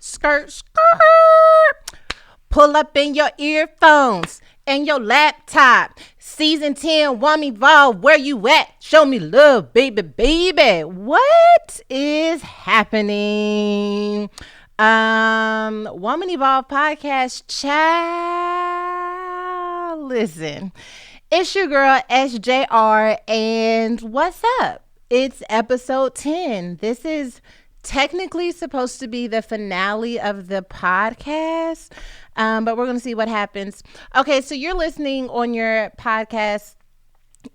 Skirt, skirt. Pull up in your earphones and your laptop. Season 10, Woman Evolve, where you at? Show me love, baby, baby. What is happening? Woman Evolve podcast, child. Listen, it's your girl SJR, and what's up? It's episode 10. This is technically supposed to be the finale of the podcast, but we're going to see what happens. Okay, so you're listening on your podcast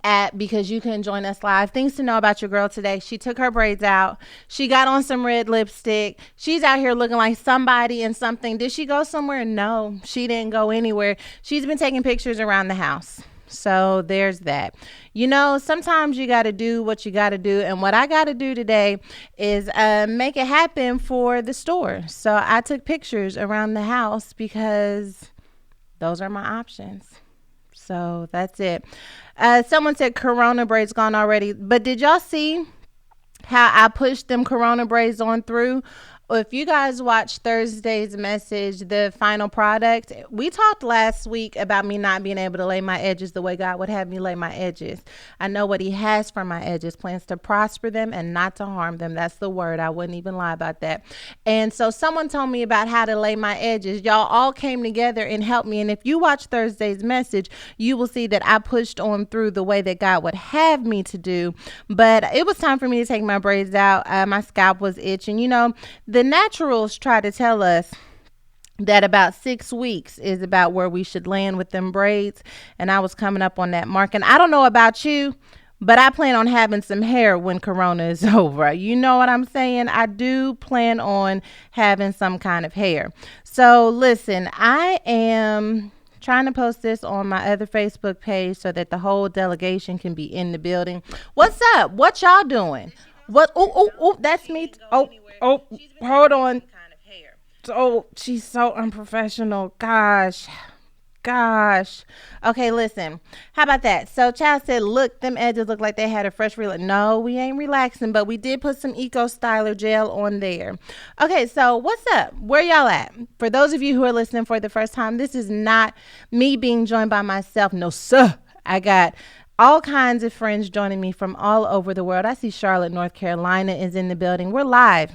app because you can join us live. Things to know about your girl today. She took her braids out. She got on some red lipstick. She's out here looking like somebody and something. Did she go somewhere? No, she didn't go anywhere. She's been taking pictures around the house. So there's that. You know, sometimes you got to do what you got to do. And what I got to do today is make it happen for the store. So I took pictures around the house because those are my options. So that's it. Someone said Corona braids gone already. But did y'all see how I pushed them Corona braids on through? If you guys watched Thursday's message, the final product, we talked last week about me not being able to lay my edges the way God would have me lay my edges. I know what he has for my edges, plans to prosper them and not to harm them. That's the word. I wouldn't even lie about that. And so someone told me about how to lay my edges. Y'all all came together and helped me. And if you watch Thursday's message, you will see that I pushed on through the way that God would have me to do. But it was time for me to take my braids out. My scalp was itching. You know, the naturals try to tell us that about 6 weeks is about where we should land with them braids. And I was coming up on that mark. And I don't know about you, but I plan on having some hair when Corona is over. You know what I'm saying? I do plan on having some kind of hair. So listen, I am trying to post this on my other Facebook page so that the whole delegation can be in the building. What's up? What y'all doing? What? Oh, that's me. Oh, hold on. Oh, she's so unprofessional. Gosh. Okay, listen. How about that? So Child said, look, them edges look like they had a fresh relax. No, we ain't relaxing, but we did put some Eco Styler gel on there. Okay, so what's up? Where y'all at? For those of you who are listening for the first time, this is not me being joined by myself. No, sir. I got all kinds of friends joining me from all over the world. I see Charlotte, North Carolina is in the building. We're live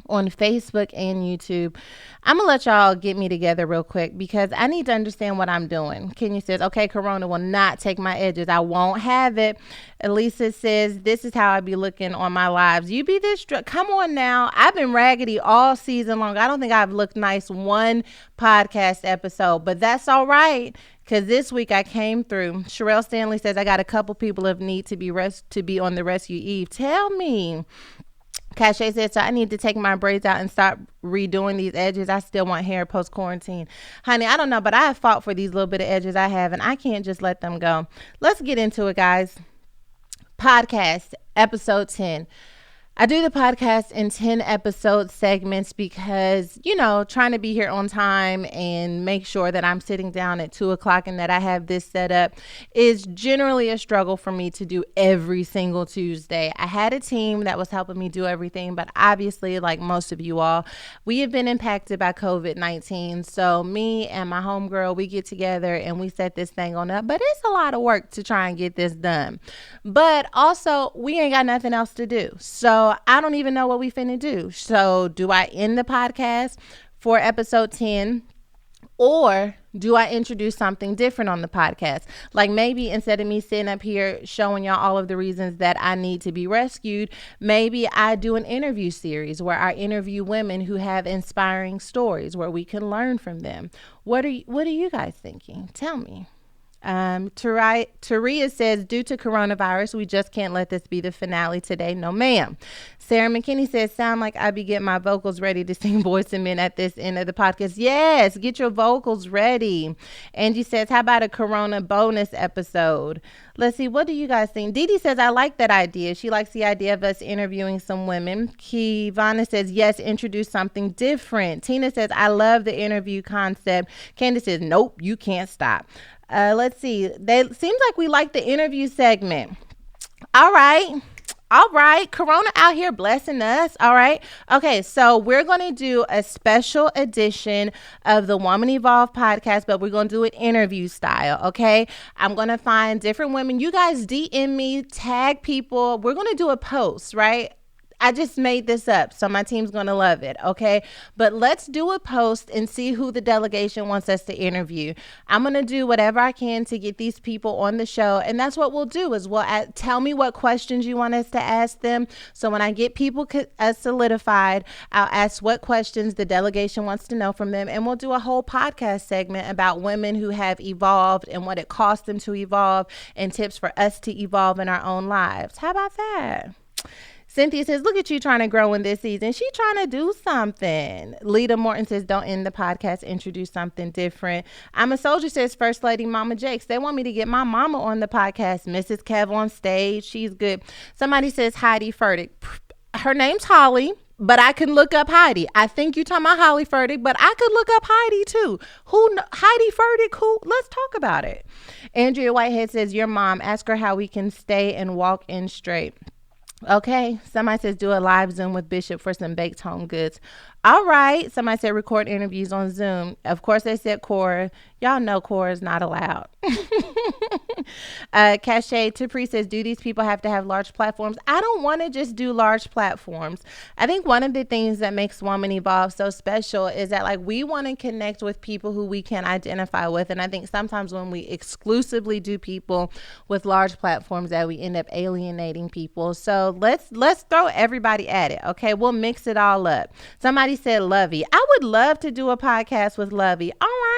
on Facebook and YouTube. I'm going to let y'all get me together real quick because I need to understand what I'm doing. Kenya says, okay, Corona will not take my edges. I won't have it. Elisa says, this is how I be looking on my lives. You be this, come on now. I've been raggedy all season long. I don't think I've looked nice one podcast episode, but that's all right. Because this week I came through. Sherelle Stanley says, I got a couple people of need to be on the rescue eve. Tell me. Cache said, so I need to take my braids out and stop redoing these edges. I still want hair post-quarantine. Honey, I don't know, but I have fought for these little bit of edges I have, and I can't just let them go. Let's get into it, guys. Podcast, episode 10. I do the podcast in 10 episode segments because, you know, trying to be here on time and make sure that I'm sitting down at 2:00 and that I have this set up is generally a struggle for me to do every single Tuesday. I had a team that was helping me do everything, but obviously, like most of you all, we have been impacted by COVID-19. So me and my homegirl, we get together and we set this thing on up, but it's a lot of work to try and get this done. But also, we ain't got nothing else to do. So I don't even know what we finna do. So do I end the podcast for episode 10 or do I introduce something different on the podcast? Like maybe instead of me sitting up here showing y'all all of the reasons that I need to be rescued, maybe I do an interview series where I interview women who have inspiring stories where we can learn from them. What are you guys thinking? Tell me. Taria says, due to coronavirus, we just can't let this be the finale today. No, ma'am. Sarah McKinney says, sound like I be getting my vocals ready to sing Boys and Men at this end of the podcast. Yes, get your vocals ready. Angie says, how about a corona bonus episode? Let's see, what do you guys think? Dee Dee says, I like that idea. She likes the idea of us interviewing some women. Kivana says, yes, introduce something different. Tina says, I love the interview concept. Candace says, nope, you can't stop. Let's see. Seems like we like the interview segment. All right. All right. Corona out here blessing us. All right. Okay. So we're going to do a special edition of the Woman Evolve podcast, but we're going to do it interview style. Okay. I'm going to find different women. You guys DM me, tag people. We're going to do a post, right? I just made this up, so my team's going to love it, okay? But let's do a post and see who the delegation wants us to interview. I'm going to do whatever I can to get these people on the show, and that's what we'll do is tell me what questions you want us to ask them. So when I get people solidified, I'll ask what questions the delegation wants to know from them, and we'll do a whole podcast segment about women who have evolved and what it cost them to evolve and tips for us to evolve in our own lives. How about that? Cynthia says, look at you trying to grow in this season. She trying to do something. Lita Morton says, don't end the podcast. Introduce something different. I'm a Soldier says, First Lady Mama Jakes. They want me to get my mama on the podcast. Mrs. Kev on stage. She's good. Somebody says Heidi Furtick. Her name's Holly, but I can look up Heidi. I think you're talking about Holly Furtick, but I could look up Heidi too. Heidi Furtick, who? Let's talk about it. Andrea Whitehead says, your mom. Ask her how we can stay and walk in straight. Okay. Somebody says do a live Zoom with Bishop for some baked home goods. All right. Somebody said record interviews on Zoom. Of course, they said Cora. Y'all know Cora is not allowed. Cachet Tipri says, do these people have to have large platforms? I don't want to just do large platforms. I think one of the things that makes Woman Evolve so special is that like we want to connect with people who we can identify with. And I think sometimes when we exclusively do people with large platforms that we end up alienating people. So let's throw everybody at it. Okay. We'll mix it all up. Somebody said Lovey. I would love to do a podcast with Lovey. All right.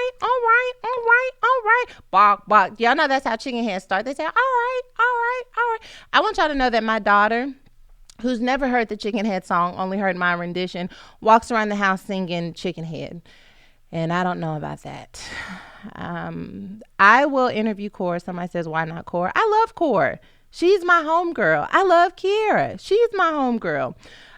Bark, bark. Y'all know that's how chicken heads start. They say, all right. I want y'all to know that my daughter, who's never heard the Chicken Head song, only heard my rendition, walks around the house singing Chicken Head. And I don't know about that. I will interview Cora. Somebody says, why not Cora? I love Cora. She's my homegirl. I love Kiera. She's my homegirl.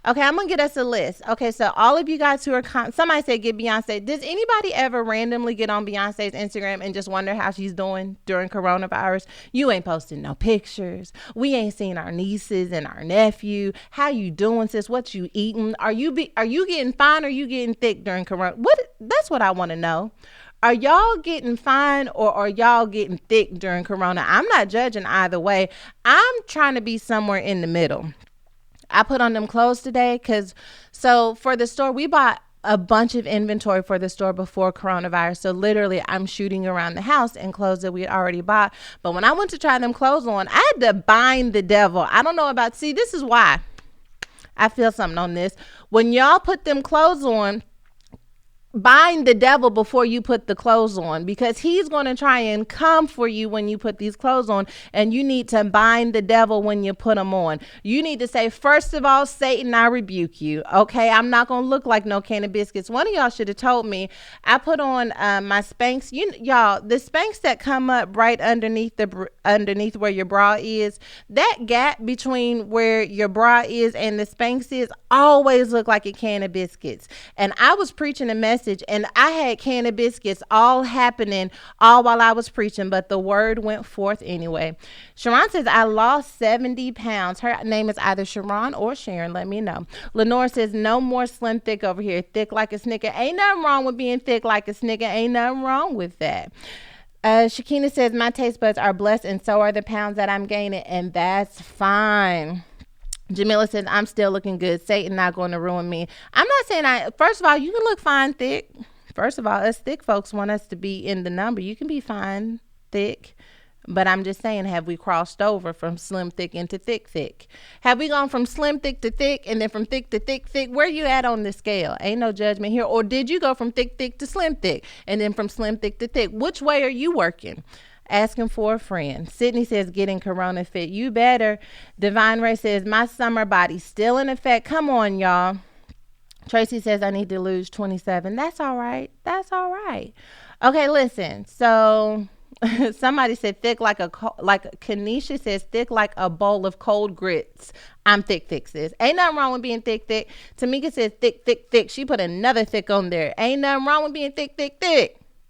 Okay, I'm going to get us a list. Okay, so all of you guys who are, somebody said get Beyonce. Does anybody ever randomly get on Beyonce's Instagram and just wonder how she's doing during coronavirus? You ain't posting no pictures. We ain't seen our nieces and our nephew. How you doing, sis? What you eating? Are you getting fine or are you getting thick during corona? That's what I want to know. Are y'all getting fine or are y'all getting thick during corona? I'm not judging either way. I'm trying to be somewhere in the middle. I put on them clothes today so for the store, we bought a bunch of inventory for the store before coronavirus. So literally I'm shooting around the house in clothes that we had already bought. But when I went to try them clothes on, I had to bind the devil. I don't know this is why I feel something on this. When y'all put them clothes on, bind the devil before you put the clothes on, because he's going to try and come for you when you put these clothes on, and you need to bind the devil when you put them on. You need to say, first of all, Satan, I rebuke you. Okay, I'm not going to look like no can of biscuits. One of y'all should have told me. I put on my Spanx. Y'all, the Spanx that come up right underneath where your bra is, that gap between where your bra is and the Spanx is always look like a can of biscuits. And I was preaching a message, and I had can of biscuits all happening all while I was preaching, but the word went forth anyway. Sharon says, I lost 70 pounds. Her name is either Sharon or Sharon. Let me know. Lenore says, no more slim thick over here. Thick like a snicker. Ain't nothing wrong with being thick like a snicker. Ain't nothing wrong with that. Shakina says, my taste buds are blessed and so are the pounds that I'm gaining, and that's fine. Jamila says, I'm still looking good. Satan not going to ruin me. I'm not saying first of all, you can look fine thick. First of all, us thick folks want us to be in the number. You can be fine thick. But I'm just saying, have we crossed over from slim thick into thick thick? Have we gone from slim thick to thick and then from thick to thick thick? Where you at on the scale? Ain't no judgment here. Or did you go from thick thick to slim thick and then from slim thick to thick? Which way are you working? Asking for a friend. Sydney says, getting corona fit. You better. Divine Ray says, my summer body still in effect. Come on, y'all. Tracy says, I need to lose 27. That's all right. Okay, listen. So somebody said thick like Kanisha says, thick like a bowl of cold grits. I'm thick, sis. Ain't nothing wrong with being thick. Tamika says thick. She put another thick on there. Ain't nothing wrong with being thick.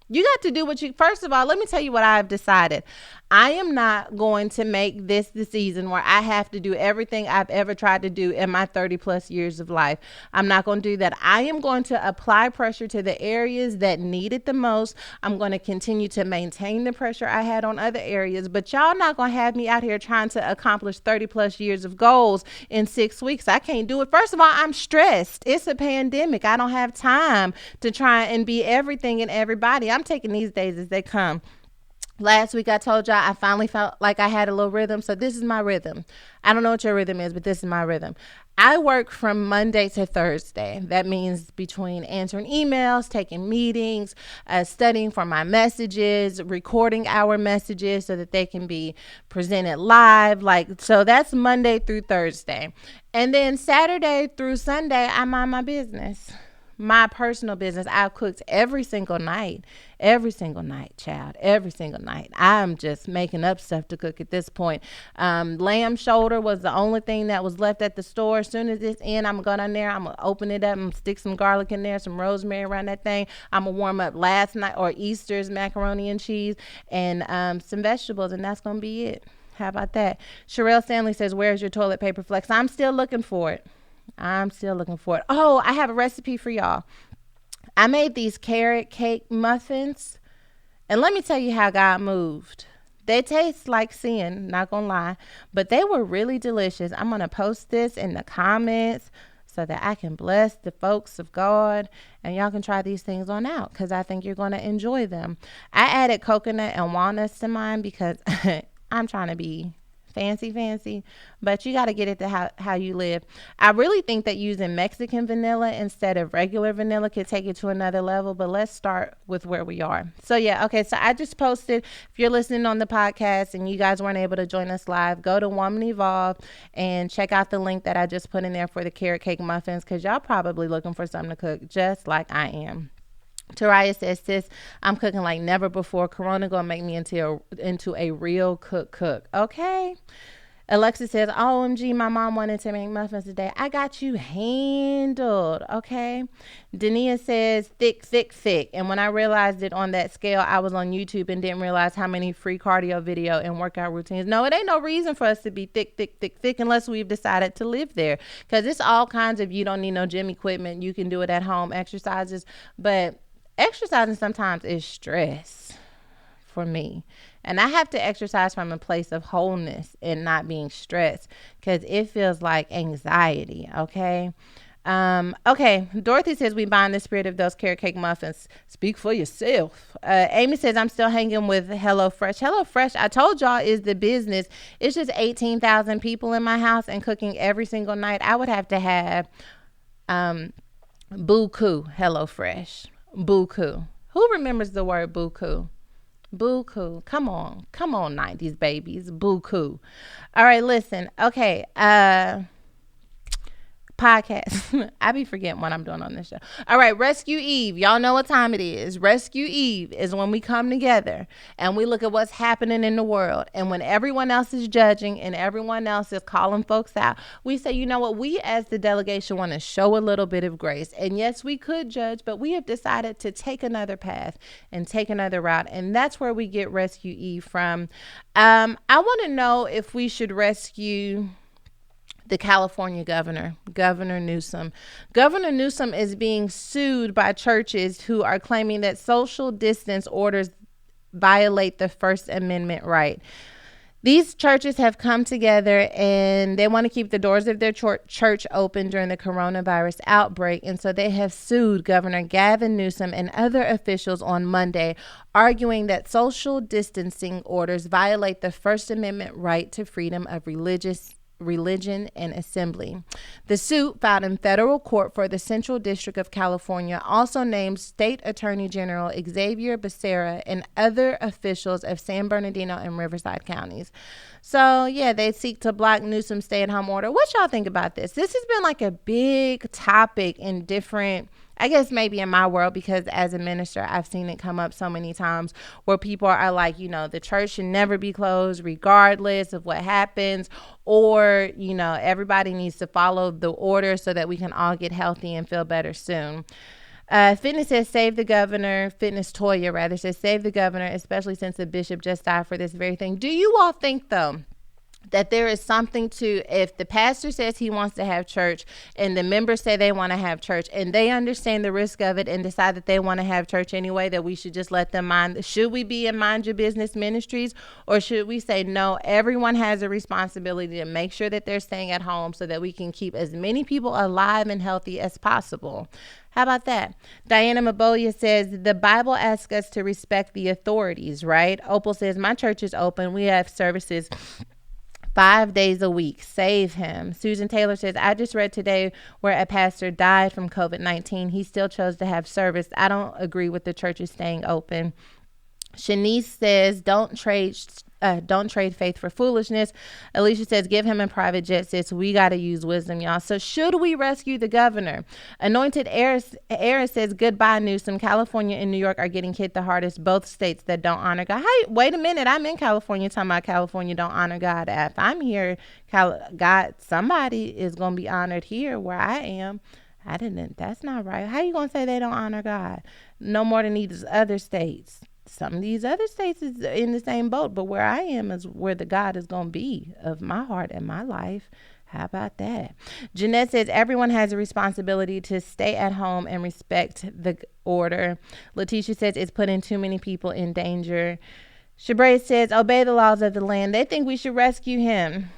You got to do first of all, let me tell you what I've decided. I am not going to make this the season where I have to do everything I've ever tried to do in my 30 plus years of life. I'm not going to do that. I am going to apply pressure to the areas that need it the most. I'm going to continue to maintain the pressure I had on other areas, but y'all not going to have me out here trying to accomplish 30 plus years of goals in 6 weeks. I can't do it. First of all, I'm stressed. It's a pandemic. I don't have time to try and be everything and everybody. I'm taking these days as they come. Last week I told y'all I finally felt like I had a little rhythm. So this is my rhythm. I don't know what your rhythm is, but this is my rhythm. I work from Monday to Thursday. That means between answering emails, taking meetings, studying for my messages, recording our messages so that they can be presented live. So that's Monday through Thursday. And then Saturday through Sunday, I mind my business. My personal business. I've cooked every single night, child, every single night. I'm just making up stuff to cook at this point. Lamb shoulder was the only thing that was left at the store. As soon as it's in, I'm going to go down there. I'm going to open it up and stick some garlic in there, some rosemary around that thing. I'm going to warm up last night or Easter's macaroni and cheese and some vegetables, and that's going to be it. How about that? Sherelle Stanley says, where's your toilet paper flex? I'm still looking for it. Oh, I have a recipe for y'all. I made these carrot cake muffins, and let me tell you how God moved. They taste like sin, not gonna lie, but they were really delicious. I'm gonna post this in the comments so that I can bless the folks of God, and y'all can try these things on out because I think you're gonna enjoy them. I added coconut and walnuts to mine because I'm trying to be fancy, but you got to get it to how you live. I really think that using Mexican vanilla instead of regular vanilla could take it to another level, but let's start with where we are. So so I just posted, if you're listening on the podcast and you guys weren't able to join us live, go to Woman Evolve and check out the link that I just put in there for the carrot cake muffins, because y'all probably looking for something to cook just like I am. Taraya says, sis, I'm cooking like never before. Corona gonna make me into a real cook. Okay. Alexa says, OMG, my mom wanted to make muffins today. I got you handled. Okay. Dania says, thick. And when I realized it on that scale, I was on YouTube and didn't realize how many free cardio video and workout routines. No, it ain't no reason for us to be thick unless we've decided to live there. Because it's all kinds of, you don't need no gym equipment. You can do it at home exercises. But exercising sometimes is stress for me. And I have to exercise from a place of wholeness and not being stressed, because it feels like anxiety. Okay. Okay. Dorothy says, we bind the spirit of those carrot cake muffins. Speak for yourself. Amy says, I'm still hanging with HelloFresh. HelloFresh, I told y'all, is the business. It's just 18,000 people in my house and cooking every single night. I would have to have, buku HelloFresh. Buku. Who remembers the word buku? Buku. Come on, 90s babies. Buku. All right, listen. Okay. Podcast. I be forgetting what I'm doing on this show. All right, Rescue Eve. Y'all know what time it is. Rescue Eve is when we come together and we look at what's happening in the world. And when everyone else is judging and everyone else is calling folks out, we say, you know what? We as the delegation want to show a little bit of grace. And yes, we could judge, but we have decided to take another path and take another route. And that's where we get Rescue Eve from. I want to know if we should rescue the California Governor Newsom. Governor Newsom is being sued by churches who are claiming that social distance orders violate the First Amendment right. These churches have come together and they want to keep the doors of their church open during the coronavirus outbreak. And so they have sued Governor Gavin Newsom and other officials on Monday, arguing that social distancing orders violate the First Amendment right to freedom of religion and assembly. The suit, filed in federal court for the Central District of California, also named State Attorney General Xavier Becerra and other officials of San Bernardino and Riverside counties. So yeah, they seek to block Newsom's stay-at-home order. What y'all think about this? This has been like a big topic in different, I guess maybe in my world, because as a minister, I've seen it come up so many times where people are like, you know, the church should never be closed regardless of what happens, or, you know, everybody needs to follow the order so that we can all get healthy and feel better soon. Fitness says save the governor. Fitness Toya rather says save the governor, especially since the bishop just died for this very thing. Do you all think though that there is something to, if the pastor says he wants to have church and the members say they want to have church and they understand the risk of it and decide that they want to have church anyway, that we should just let them mind? Should we be in mind your business ministries, or should we say no, everyone has a responsibility to make sure that they're staying at home so that we can keep as many people alive and healthy as possible? How about that? Diana Mabolia says, the Bible asks us to respect the authorities, right? Opal says, my church is open. We have services 5 days a week. Save him. Susan Taylor says, I just read today where a pastor died from COVID-19. He still chose to have service. I don't agree with the churches staying open. Shanice says, don't trade faith for foolishness. Alicia says, give him a private jet, sis. We got to use wisdom, y'all. So should we rescue the governor? Anointed Eris says, goodbye, Newsom. California and New York are getting hit the hardest, both states that don't honor God. Hey, wait a minute. I'm in California talking about California don't honor God. If I'm here, God, somebody is going to be honored here where I am. That's not right. How you going to say they don't honor God? No more than these other states. Some of these other states is in the same boat, but where I am is where the God is going to be of my heart and my life. How about that? Jeanette says, everyone has a responsibility to stay at home and respect the order. Letitia says, it's putting too many people in danger. Shabray says, obey the laws of the land. They think we should rescue him.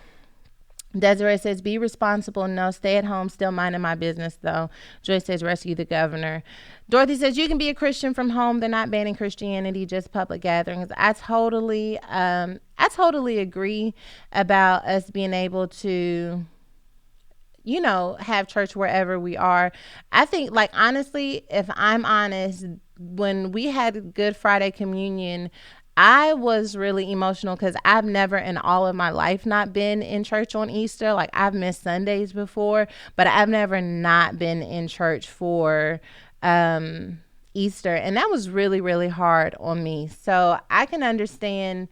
Desiree says, be responsible. No, stay at home. Still minding my business, though. Joyce says, rescue the governor. Dorothy says, you can be a Christian from home. They're not banning Christianity, just public gatherings. I totally agree about us being able to, have church wherever we are. I think, honestly, if I'm honest, when we had Good Friday communion, I was really emotional because I've never in all of my life not been in church on Easter. I've missed Sundays before, but I've never not been in church for Easter. And that was really, really hard on me. So I can understand,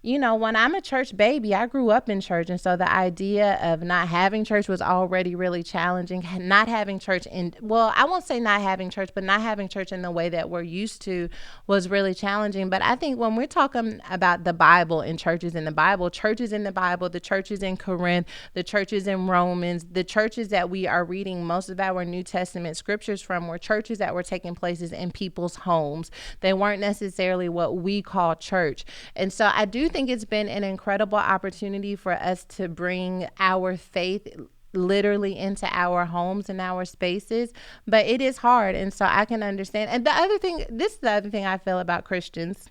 when I'm a church baby, I grew up in church. And so the idea of not having church was already really challenging. Not having church I won't say not having church, but not having church in the way that we're used to was really challenging. But I think when we're talking about the Bible and churches in the Bible, the churches in Corinth, the churches in Romans, the churches that we are reading most of our New Testament scriptures from were churches that were taking places in people's homes. They weren't necessarily what we call church. And so I do think it's been an incredible opportunity for us to bring our faith literally into our homes and our spaces, but it is hard. And so I can understand. And this is the other thing I feel about Christians.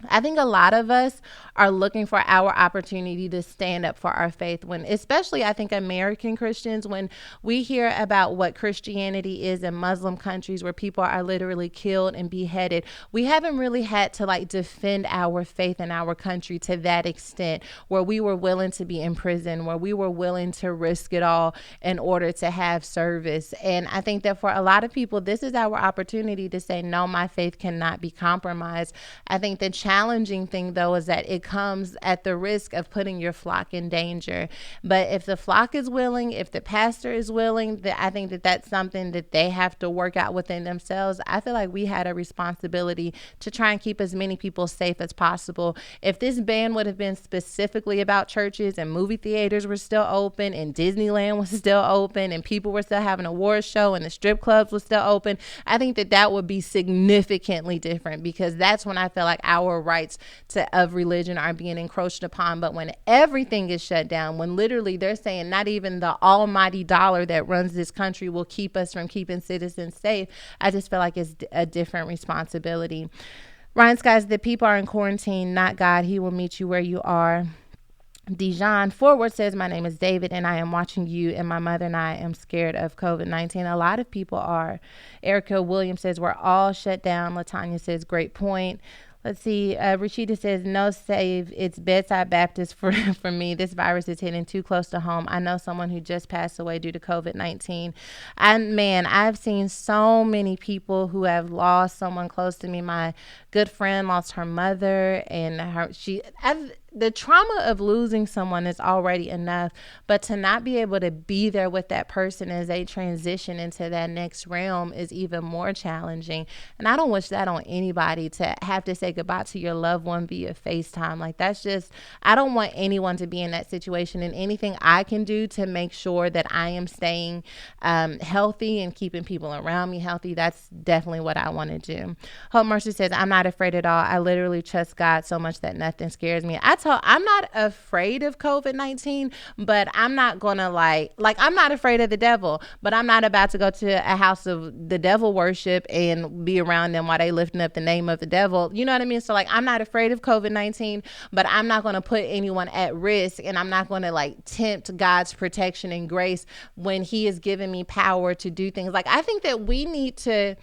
I think a lot of us are looking for our opportunity to stand up for our faith, when, especially I think American Christians, when we hear about what Christianity is in Muslim countries where people are literally killed and beheaded. We haven't really had to defend our faith in our country to that extent, where we were willing to be in prison, where we were willing to risk it all in order to have service. And I think that for a lot of people, this is our opportunity to say, no, my faith cannot be compromised. I think the challenging thing, though, is that it comes at the risk of putting your flock in danger. But if the flock is willing, if the pastor is willing, I think that that's something that they have to work out within themselves. I feel like we had a responsibility to try and keep as many people safe as possible. If this ban would have been specifically about churches and movie theaters were still open and Disneyland was still open and people were still having an award show and the strip clubs were still open, I think that would be significantly different, because that's when I feel like our rights of religion are being encroached upon. But when everything is shut down, when literally they're saying not even the almighty dollar that runs this country will keep us from keeping citizens safe, I just feel like it's a different responsibility. Ryan Skies, the people are in quarantine, not God. He will meet you where you are. Dijon Forward says, my name is David and I am watching you, and my mother and I am scared of COVID-19. A lot of people are. Erica Williams says, we're all shut down. Latanya says, great point. Let's see. Rashida says, no save. It's bedside Baptist for me. This virus is hitting too close to home. I know someone who just passed away due to COVID-19. I've seen so many people who have lost someone close to me. My good friend lost her mother, and the trauma of losing someone is already enough, but to not be able to be there with that person as they transition into that next realm is even more challenging. And I don't wish that on anybody, to have to say goodbye to your loved one via FaceTime. Like, that's just, I don't want anyone to be in that situation, and anything I can do to make sure that I am staying healthy and keeping people around me healthy, that's definitely what I want to do. Hope Mercy says, I'm not afraid at all. I literally trust God so much that nothing scares me. I'm not afraid of COVID-19, but I'm not gonna like I'm not afraid of the devil, but I'm not about to go to a house of the devil worship and be around them while they lifting up the name of the devil. You know what I mean? So like, I'm not afraid of COVID-19, but I'm not gonna put anyone at risk, and I'm not gonna like tempt God's protection and grace when he has given me power to do things. Like, I think that we need to,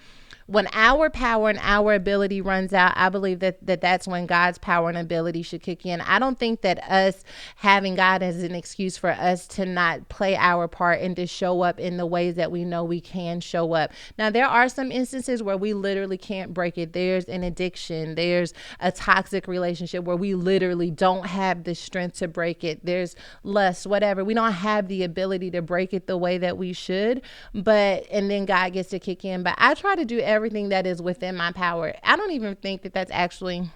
when our power and our ability runs out, I believe that's when God's power and ability should kick in. I don't think that us having God as an excuse for us to not play our part and to show up in the ways that we know we can show up. Now, there are some instances where we literally can't break it. There's an addiction. There's a toxic relationship where we literally don't have the strength to break it. There's lust, whatever. We don't have the ability to break it the way that we should, and then God gets to kick in. But I try to do everything that is within my power. I don't even think that that's actually,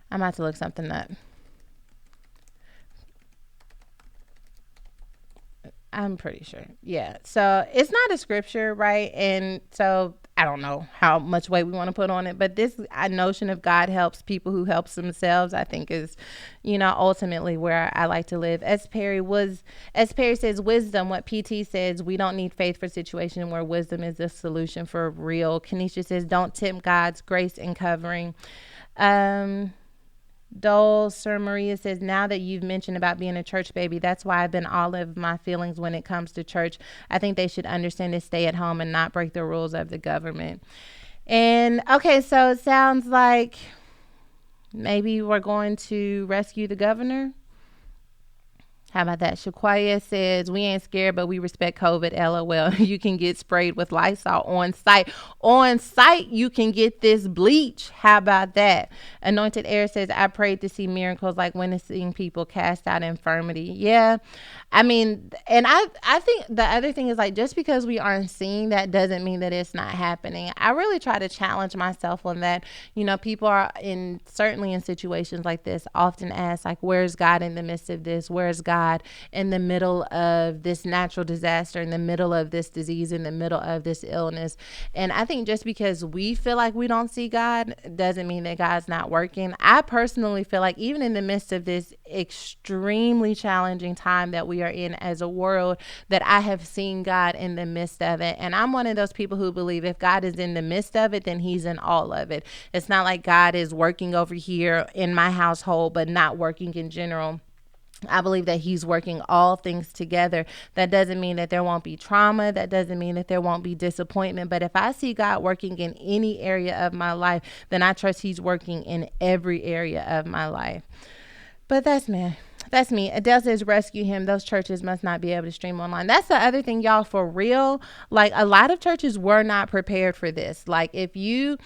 I'm about to look something up. I'm pretty sure. Yeah. So it's not a scripture, right? And so I don't know how much weight we want to put on it, but this notion of God helps people who helps themselves, I think is, ultimately where I like to live. As Perry says, wisdom, what PT says, we don't need faith for situation where wisdom is the solution for real. Kenesha says, don't tempt God's grace and covering. Dole Sir Maria says, now that you've mentioned about being a church baby, that's why I've been all of my feelings when it comes to church. I think they should understand to stay at home and not break the rules of the government. And okay, so it sounds like maybe we're going to rescue the governor. How about that? Shaquaya says, we ain't scared, but we respect COVID. LOL. You can get sprayed with Lysol on site. On site, you can get this bleach. How about that? Anointed Air says, I prayed to see miracles like witnessing people cast out infirmity. Yeah. I mean, and I think the other thing is, like, just because we aren't seeing that doesn't mean that it's not happening. I really try to challenge myself on that. People are certainly in situations like this often ask, like, where's God in the midst of this? Where's God in the middle of this natural disaster, in the middle of this disease, in the middle of this illness? And I think just because we feel like we don't see God doesn't mean that God's not working. I personally feel like even in the midst of this extremely challenging time that we are in as a world, that I have seen God in the midst of it. And I'm one of those people who believe if God is in the midst of it, then he's in all of it. It's not like God is working over here in my household but not working in general. I believe that he's working all things together. That doesn't mean that there won't be trauma. That doesn't mean that there won't be disappointment. But if I see God working in any area of my life, then I trust he's working in every area of my life. But that's me. That's me. Adele says, rescue him. Those churches must not be able to stream online. That's the other thing, y'all, for real. Like, a lot of churches were not prepared for this. Like, we do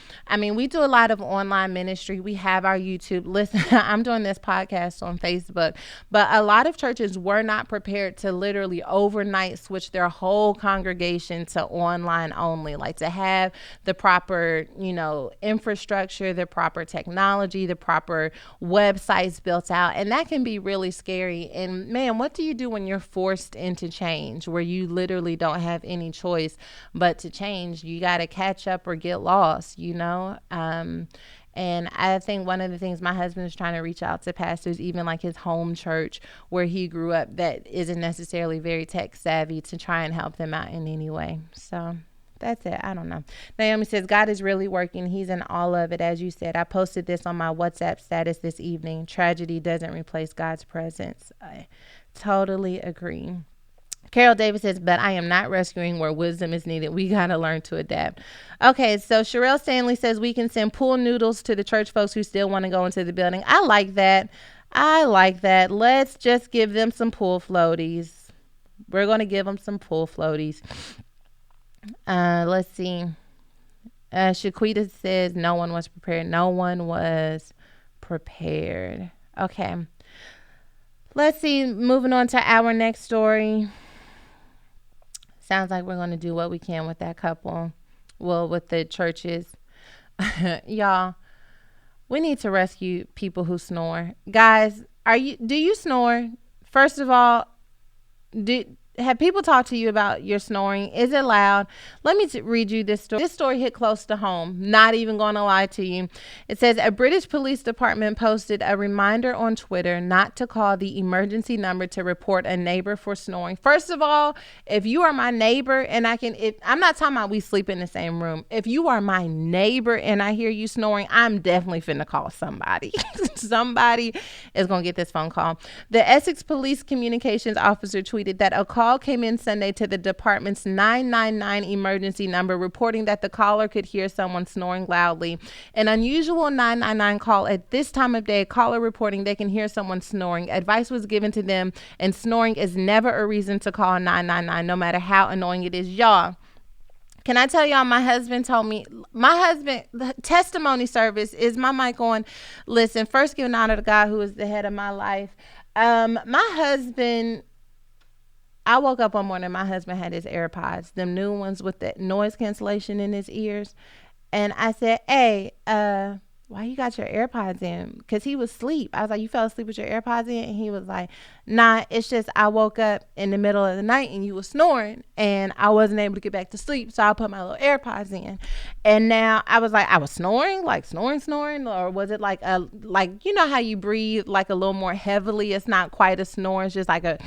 a lot of online ministry. We have our YouTube. Listen, I'm doing this podcast on Facebook, but a lot of churches were not prepared to literally overnight switch their whole congregation to online only. Like, to have the proper, infrastructure, the proper technology, the proper websites built out. And that can be really scary. And man, what do you do when you're forced into change, where you literally don't have any choice but to change? You got to catch up or get lost, And I think one of the things, my husband is trying to reach out to pastors, even like his home church where he grew up, that isn't necessarily very tech savvy, to try and help them out in any way. So that's it. I don't know. Naomi says, God is really working. He's in all of it. As you said, I posted this on my WhatsApp status this evening. Tragedy doesn't replace God's presence. I totally agree. Carol Davis says, but I am not rescuing where wisdom is needed. We got to learn to adapt. Okay, so Sherelle Stanley says, we can send pool noodles to the church folks who still want to go into the building. I like that. Let's just give them some pool floaties. We're going to give them some pool floaties. Let's see. Shaquita says, no one was prepared. No one was prepared. Okay. Let's see. Moving on to our next story. Sounds like we're going to do what we can with that couple. Well, with the churches. Y'all, we need to rescue people who snore. Guys, do you snore? First of all, have people talked to you about your snoring? Is it loud? Let me read you this story. This story hit close to home. Not even going to lie to you. It says a British police department posted a reminder on Twitter not to call the emergency number to report a neighbor for snoring. First of all, if you are my neighbor and I'm not talking about we sleep in the same room. If you are my neighbor and I hear you snoring, I'm definitely finna call somebody. Somebody is going to get this phone call. The Essex Police Communications Officer tweeted that a call came in Sunday to the department's 999 emergency number reporting that the caller could hear someone snoring loudly. An unusual 999 call at this time of day, a caller reporting they can hear someone snoring. Advice was given to them, and snoring is never a reason to call 999, no matter how annoying it is. Y'all, can I tell y'all, the testimony service, is my mic on? Listen, first giving honor to God, who is the head of my life. My husband, I woke up one morning, my husband had his AirPods, them new ones with the noise cancellation in his ears. And I said, hey, why you got your AirPods in? Because he was asleep. I was like, you fell asleep with your AirPods in? And he was like, nah, it's just I woke up in the middle of the night and you were snoring and I wasn't able to get back to sleep. So I put my little AirPods in. And now I was like, I was snoring, like snoring, or was it like you know how you breathe like a little more heavily? It's not quite a snore. It's just like a...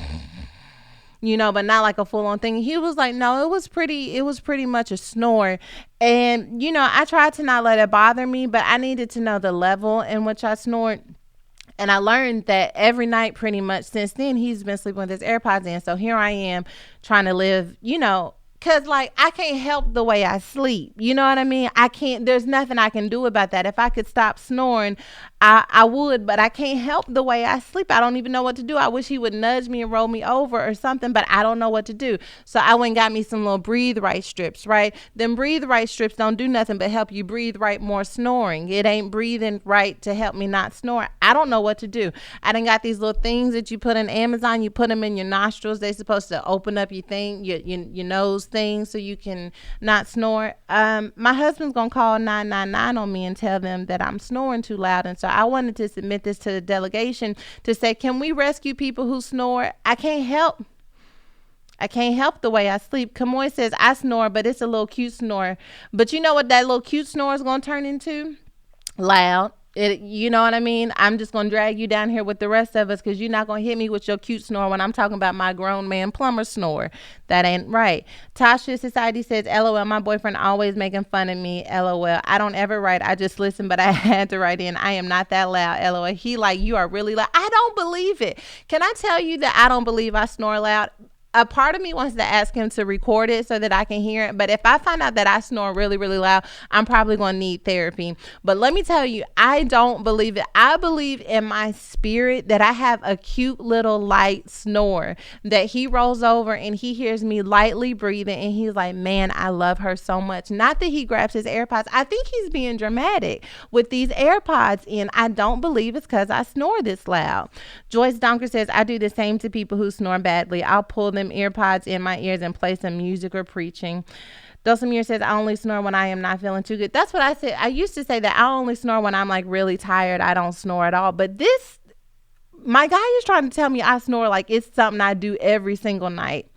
but not like a full-on thing. He was like, no, it was pretty much a snore. And, I tried to not let it bother me, but I needed to know the level in which I snored. And I learned that every night pretty much since then, he's been sleeping with his AirPods in. So here I am trying to live, because I can't help the way I sleep. You know what I mean? There's nothing I can do about that. If I could stop snoring, I would, but I can't help the way I sleep. I don't even know what to do. I wish he would nudge me and roll me over or something, but I don't know what to do. So I went and got me some little breathe right strips, right? Them breathe right strips don't do nothing but help you breathe right more snoring. It ain't breathing right to help me not snore. I don't know what to do. I done got these little things that you put in Amazon. You put them in your nostrils. They're supposed to open up your nose thing so you can not snore. My husband's gonna call 999 on me and tell them that I'm snoring too loud, and so I wanted to submit this to the delegation to say, can we rescue people who snore? I can't help the way I sleep. Kamoy says I snore, but it's a little cute snore. But you know what that little cute snore is gonna turn into? Loud. You know what I mean? I'm just going to drag you down here with the rest of us because you're not going to hit me with your cute snore when I'm talking about my grown man plumber snore. That ain't right. Tasha Society says, LOL, my boyfriend always making fun of me. LOL. I don't ever write. I just listen, but I had to write in. I am not that loud. LOL. He like, you are really loud. I don't believe it. Can I tell you that I don't believe I snore loud? A part of me wants to ask him to record it so that I can hear it. But if I find out that I snore really, really loud, I'm probably going to need therapy. But let me tell you, I don't believe it. I believe in my spirit that I have a cute little light snore, that he rolls over and he hears me lightly breathing and he's like, man, I love her so much. Not that he grabs his AirPods. I think he's being dramatic with these AirPods in. I don't believe it's because I snore this loud. Joyce Donker says, I do the same to people who snore badly. I'll pull them AirPods in my ears and play some music or preaching. Dulcimere says, I only snore when I am not feeling too good. That's what I said. I used to say that I only snore when I'm like really tired. I don't snore at all. But my guy is trying to tell me I snore like it's something I do every single night.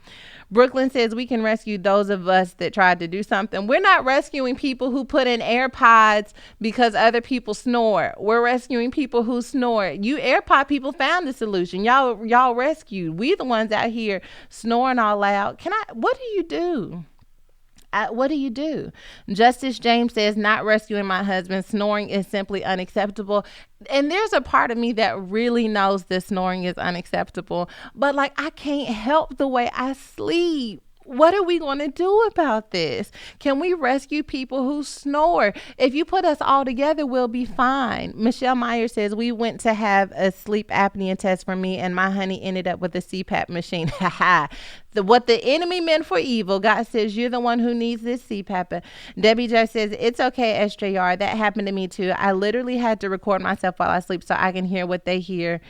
Brooklyn says we can rescue those of us that tried to do something. We're not rescuing people who put in AirPods because other people snore. We're rescuing people who snore. You AirPod people found the solution. Y'all rescued. We the ones out here snoring all loud. What do you do? What do you do? Justice James says, not rescuing my husband. Snoring is simply unacceptable. And there's a part of me that really knows that snoring is unacceptable. But I can't help the way I sleep. What are we going to do about this? Can we rescue people who snore? If you put us all together, we'll be fine. Michelle Meyer says, we went to have a sleep apnea test for me, and my honey ended up with a CPAP machine. Ha what the enemy meant for evil, God says, you're the one who needs this CPAP. Debbie J says, it's okay, SJR. That happened to me too. I literally had to record myself while I sleep so I can hear what they hear.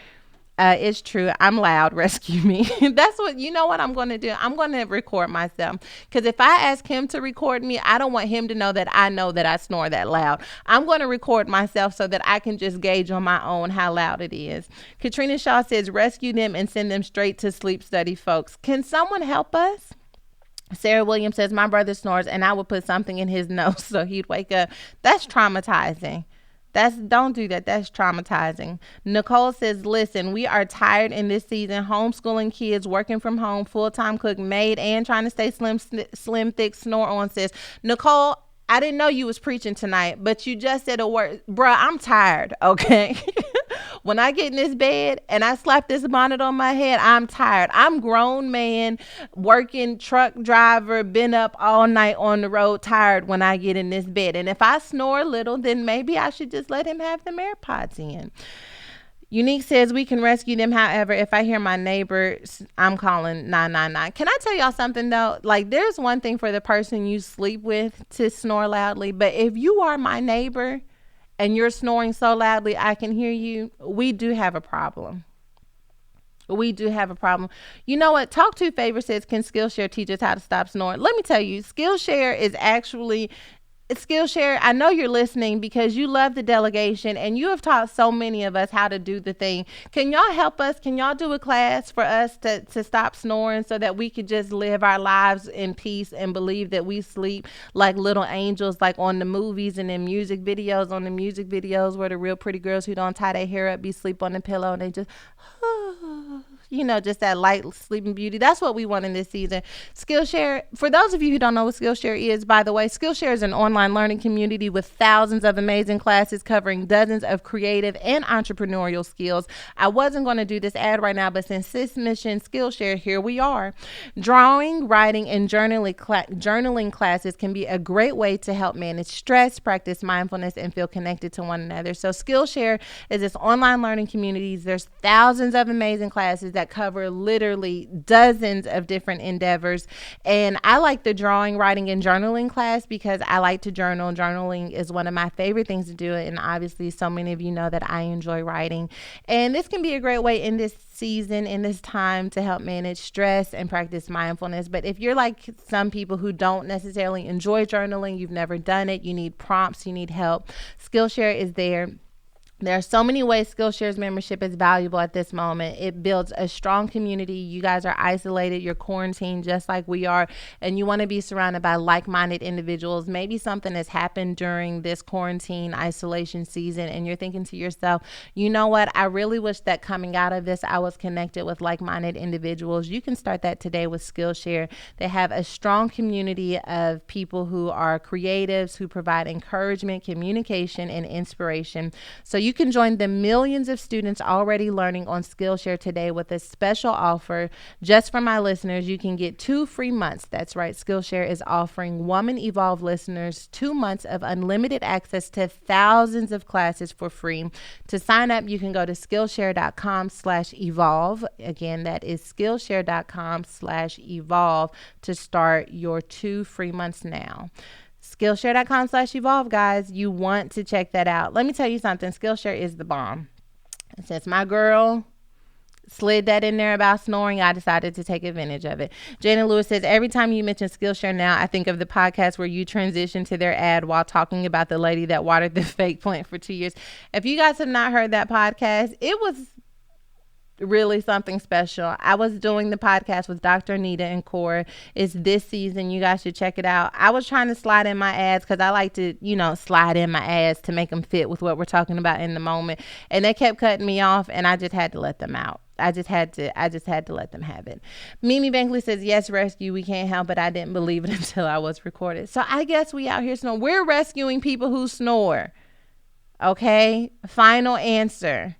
It's true. I'm loud. Rescue me. That's what, you know what I'm going to do? I'm going to record myself. Because if I ask him to record me, I don't want him to know that I snore that loud. I'm going to record myself so that I can just gauge on my own how loud it is. Katrina Shaw says, rescue them and send them straight to sleep study, folks. Can someone help us? Sarah Williams says, my brother snores and I would put something in his nose so he'd wake up. That's traumatizing. Don't do that. That's traumatizing. Nicole says, listen, we are tired in this season, homeschooling kids, working from home, full-time cook, maid, and trying to stay slim, thick, snore on, says. Nicole, I didn't know you was preaching tonight, but you just said a word. Bruh, I'm tired, okay? When I get in this bed and I slap this bonnet on my head, I'm tired. I'm grown man, working, truck driver, been up all night on the road, tired when I get in this bed. And if I snore a little, then maybe I should just let him have them AirPods in. Unique says, we can rescue them. However, if I hear my neighbor, I'm calling 999. Can I tell y'all something though? Like, there's one thing for the person you sleep with to snore loudly, but if you are my neighbor and you're snoring so loudly I can hear you, we do have a problem. We do have a problem. You know what? Talk to Favor says, can Skillshare teach us how to stop snoring? Let me tell you, Skillshare is actually... Skillshare, I know you're listening because you love the delegation and you have taught so many of us how to do the thing. Can y'all help us? Can y'all do a class for us to stop snoring so that we could just live our lives in peace and believe that we sleep like little angels, like on the movies and in music videos, where the real pretty girls who don't tie their hair up be sleep on the pillow and they just... you know, just that light sleeping beauty. That's what we want in this season. Skillshare, for those of you who don't know what Skillshare is, by the way, Skillshare is an online learning community with thousands of amazing classes covering dozens of creative and entrepreneurial skills. I wasn't going to do this ad right now, but since this mission, Skillshare, here we are. Drawing, writing, and journaling classes can be a great way to help manage stress, practice mindfulness, and feel connected to one another. So Skillshare is this online learning community. There's thousands of amazing classes that cover literally dozens of different endeavors. And I like the drawing, writing, and journaling class because I like to journal. Journaling is one of my favorite things to do. And obviously, so many of you know that I enjoy writing. And this can be a great way in this season, in this time, to help manage stress and practice mindfulness. But if you're like some people who don't necessarily enjoy journaling, you've never done it, you need prompts, you need help, Skillshare is there. There are so many ways Skillshare's membership is valuable at this moment. It builds a strong community. You guys are isolated. You're quarantined just like we are. And you want to be surrounded by like-minded individuals. Maybe something has happened during this quarantine isolation season and you're thinking to yourself, you know what? I really wish that coming out of this, I was connected with like-minded individuals. You can start that today with Skillshare. They have a strong community of people who are creatives, who provide encouragement, communication, and inspiration. So you can join the millions of students already learning on Skillshare today with a special offer. Just for my listeners, you can get 2 free months. That's right. Skillshare is offering Woman Evolve listeners 2 months of unlimited access to thousands of classes for free. To sign up, you can go to Skillshare.com/evolve. Again, that is Skillshare.com/evolve to start your 2 free months now. Skillshare.com/evolve, guys. You want to check that out. Let me tell you something. Skillshare is the bomb. Since my girl slid that in there about snoring, I decided to take advantage of it. Jana Lewis says, every time you mention Skillshare now, I think of the podcast where you transitioned to their ad while talking about the lady that watered the fake plant for 2 years. If you guys have not heard that podcast, it was really something special. I was doing the podcast with Dr. Anita and Cora. It's this season. You guys should check it out. I was trying to slide in my ads because I like to, slide in my ads to make them fit with what we're talking about in the moment. And they kept cutting me off and I just had to let them out. I just had to let them have it. Mimi Bankley says, yes, rescue. We can't help it. I didn't believe it until I was recorded. So I guess we out here snoring. We're rescuing people who snore. Okay. Final answer.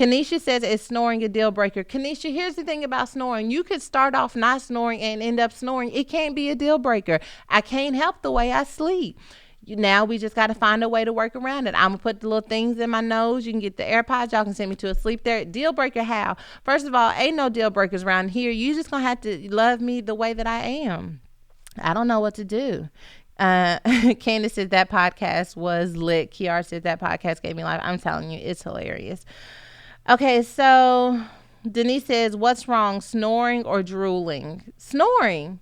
Kanisha says, is snoring a deal breaker? Kanisha, here's the thing about snoring. You could start off not snoring and end up snoring. It can't be a deal breaker. I can't help the way I sleep. Now we just got to find a way to work around it. I'm going to put the little things in my nose. You can get the AirPods. Y'all can send me to a sleep there. Deal breaker how? First of all, ain't no deal breakers around here. You just going to have to love me the way that I am. I don't know what to do. Candace said that podcast was lit. Kiara said that podcast gave me life. I'm telling you, it's hilarious. Okay, so Denise says, what's wrong, snoring or drooling? Snoring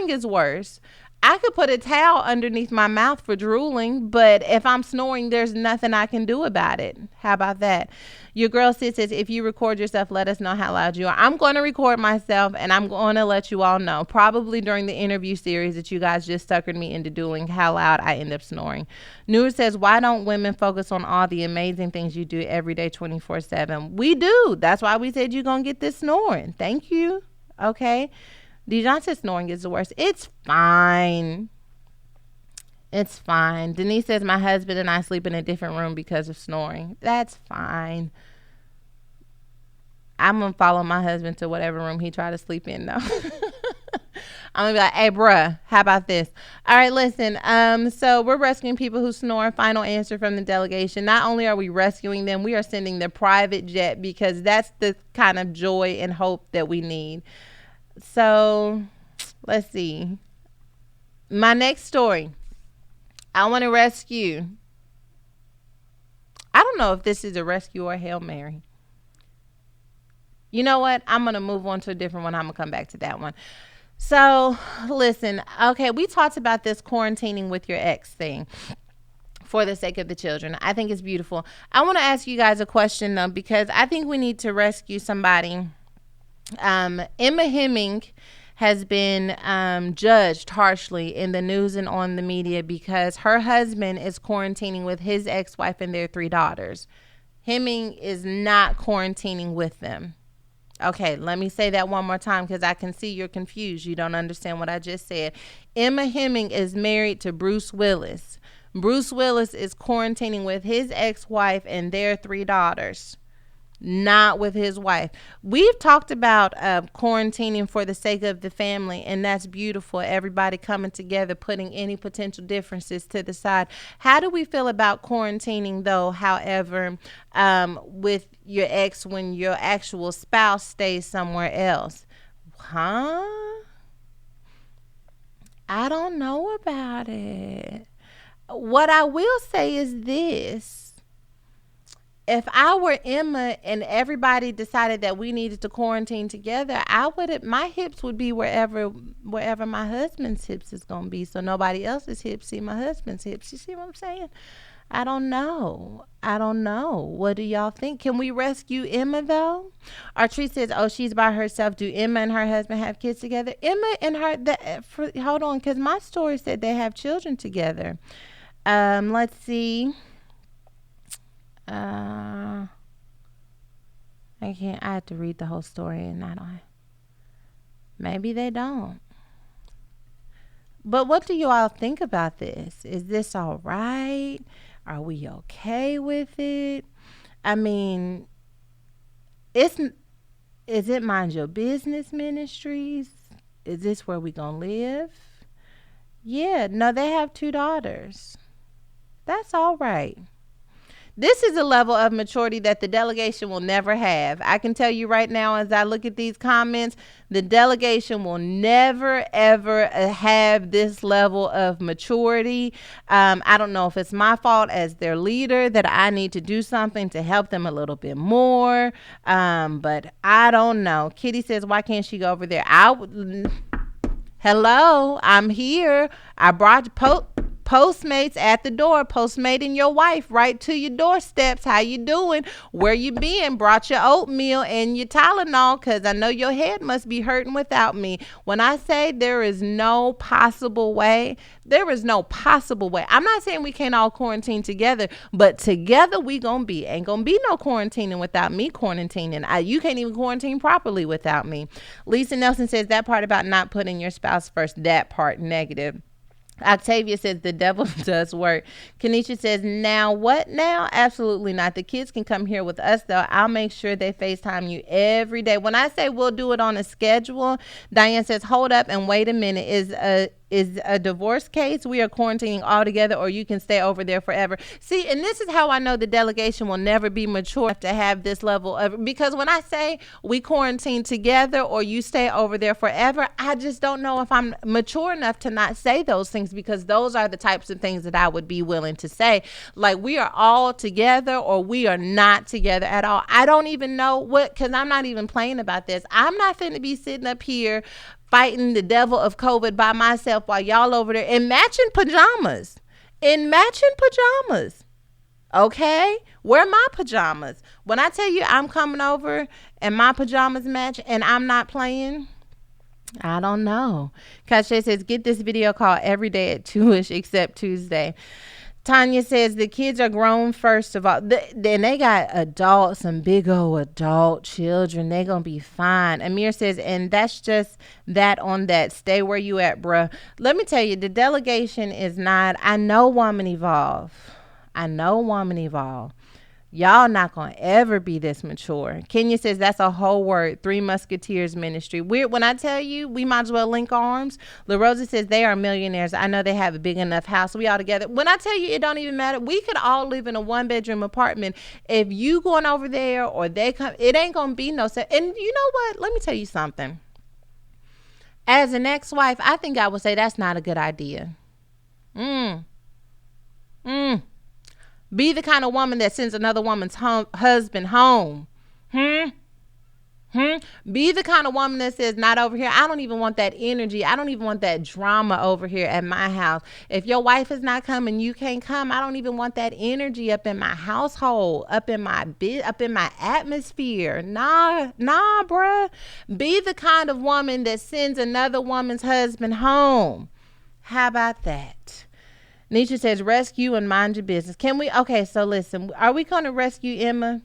is worse. I could put a towel underneath my mouth for drooling, but if I'm snoring, there's nothing I can do about it. How about that? Your girl Sid says, if you record yourself, let us know how loud you are. I'm going to record myself, and I'm going to let you all know, probably during the interview series that you guys just suckered me into doing, how loud I end up snoring. Noor says, why don't women focus on all the amazing things you do every day, 24/7? We do. That's why we said you're going to get this snoring. Thank you. Okay. Dijon says snoring is the worst. It's fine. It's fine. Denise says my husband and I sleep in a different room because of snoring. That's fine. I'm going to follow my husband to whatever room he try to sleep in, though. I'm going to be like, hey, bruh, how about this? All right, listen. So we're rescuing people who snore. Final answer from the delegation. Not only are we rescuing them, we are sending the private jet because that's the kind of joy and hope that we need. So let's see. My next story. I want to rescue. I don't know if this is a rescue or a Hail Mary. You know what? I'm going to move on to a different one. I'm going to come back to that one. So listen. Okay. We talked about this quarantining with your ex thing for the sake of the children. I think it's beautiful. I want to ask you guys a question though, because I think we need to rescue somebody. Emma Hemming has been judged harshly in the news and on the media because her husband is quarantining with his ex-wife and their 3 daughters. Hemming is not quarantining with them. Okay, let me say that one more time because I can see you're confused. You don't understand what I just said. Emma Hemming is married to Bruce Willis. Bruce Willis is quarantining with his ex-wife and their 3 daughters. Not with his wife. We've talked about quarantining for the sake of the family, and that's beautiful. Everybody coming together, putting any potential differences to the side. How do we feel about quarantining, though, however, with your ex when your actual spouse stays somewhere else? Huh? I don't know about it. What I will say is this. If I were Emma and everybody decided that we needed to quarantine together, my hips would be wherever my husband's hips is going to be. So nobody else's hips see my husband's hips. You see what I'm saying? I don't know. What do y'all think? Can we rescue Emma though? Artrice says, oh, she's by herself. Do Emma and her husband have kids together? Emma and hold on, because my story said they have children together. Let's see. I have to read the whole story and maybe they don't. But what do you all think about this? Is this all right? Are we okay with it? I mean, is it Mind Your Business Ministries? Is this where we gonna live? Yeah, no, they have 2 daughters. That's all right. This is a level of maturity that the delegation will never have. I can tell you right now, as I look at these comments, the delegation will never, ever have this level of maturity. I don't know if it's my fault as their leader that I need to do something to help them a little bit more. But I don't know. Kitty says, why can't she go over there? Hello, I'm here. I brought Postmates at the door, postmating your wife right to your doorsteps. How you doing? Where you been? Brought your oatmeal and your Tylenol because I know your head must be hurting without me. When I say there is no possible way, there is no possible way. I'm not saying we can't all quarantine together, but together we gonna be. Ain't gonna be no quarantining without me quarantining. You can't even quarantine properly without me. Lisa Nelson says that part about not putting your spouse first, that part negative. Octavia says the devil does work. Kanisha says, now what now? Absolutely not. The kids can come here with us though. I'll make sure they FaceTime you every day. When I say we'll do it on a schedule, Diane says, hold up and wait a minute. Is a divorce case? We are quarantining all together, or you can stay over there forever. See, and this is how I know the delegation will never be mature enough to have this level of, because when I say we quarantine together or you stay over there forever, I just don't know if I'm mature enough to not say those things, because those are the types of things that I would be willing to say. Like, we are all together or we are not together at all. I don't even know what, because I'm not even playing about this. I'm not finna be sitting up here fighting the devil of COVID by myself while y'all over there in matching pajamas. In matching pajamas. Okay? Wear my pajamas. When I tell you I'm coming over and my pajamas match and I'm not playing, I don't know. Kasha says, get this video call every day at 2ish except Tuesday. Tanya says the kids are grown, first of all. Then they got adults, some big old adult children. They gonna be fine. Amir says, and that's just that on that. Stay where you at, bruh. Let me tell you, the delegation is not. I know Woman Evolve. Y'all not gonna ever be this mature. Kenya says that's a whole word. Three Musketeers ministry. When I tell you, we might as well link arms. La Rosa says they are millionaires. I know they have a big enough house. We all together. When I tell you, it don't even matter. We could all live in a 1-bedroom apartment. If you going over there or they come, it ain't gonna be no set. And you know what? Let me tell you something. As an ex-wife, I think I would say that's not a good idea. Be the kind of woman that sends another woman's husband home. Be the kind of woman that says, not over here. I don't even want that energy. I don't even want that drama over here at my house. If your wife is not coming, you can't come. I don't even want that energy up in my household, up in my atmosphere. Nah, bruh. Be the kind of woman that sends another woman's husband home. How about that? Nisha says, rescue and mind your business. Can we? Okay, so listen. Are we going to rescue Emma?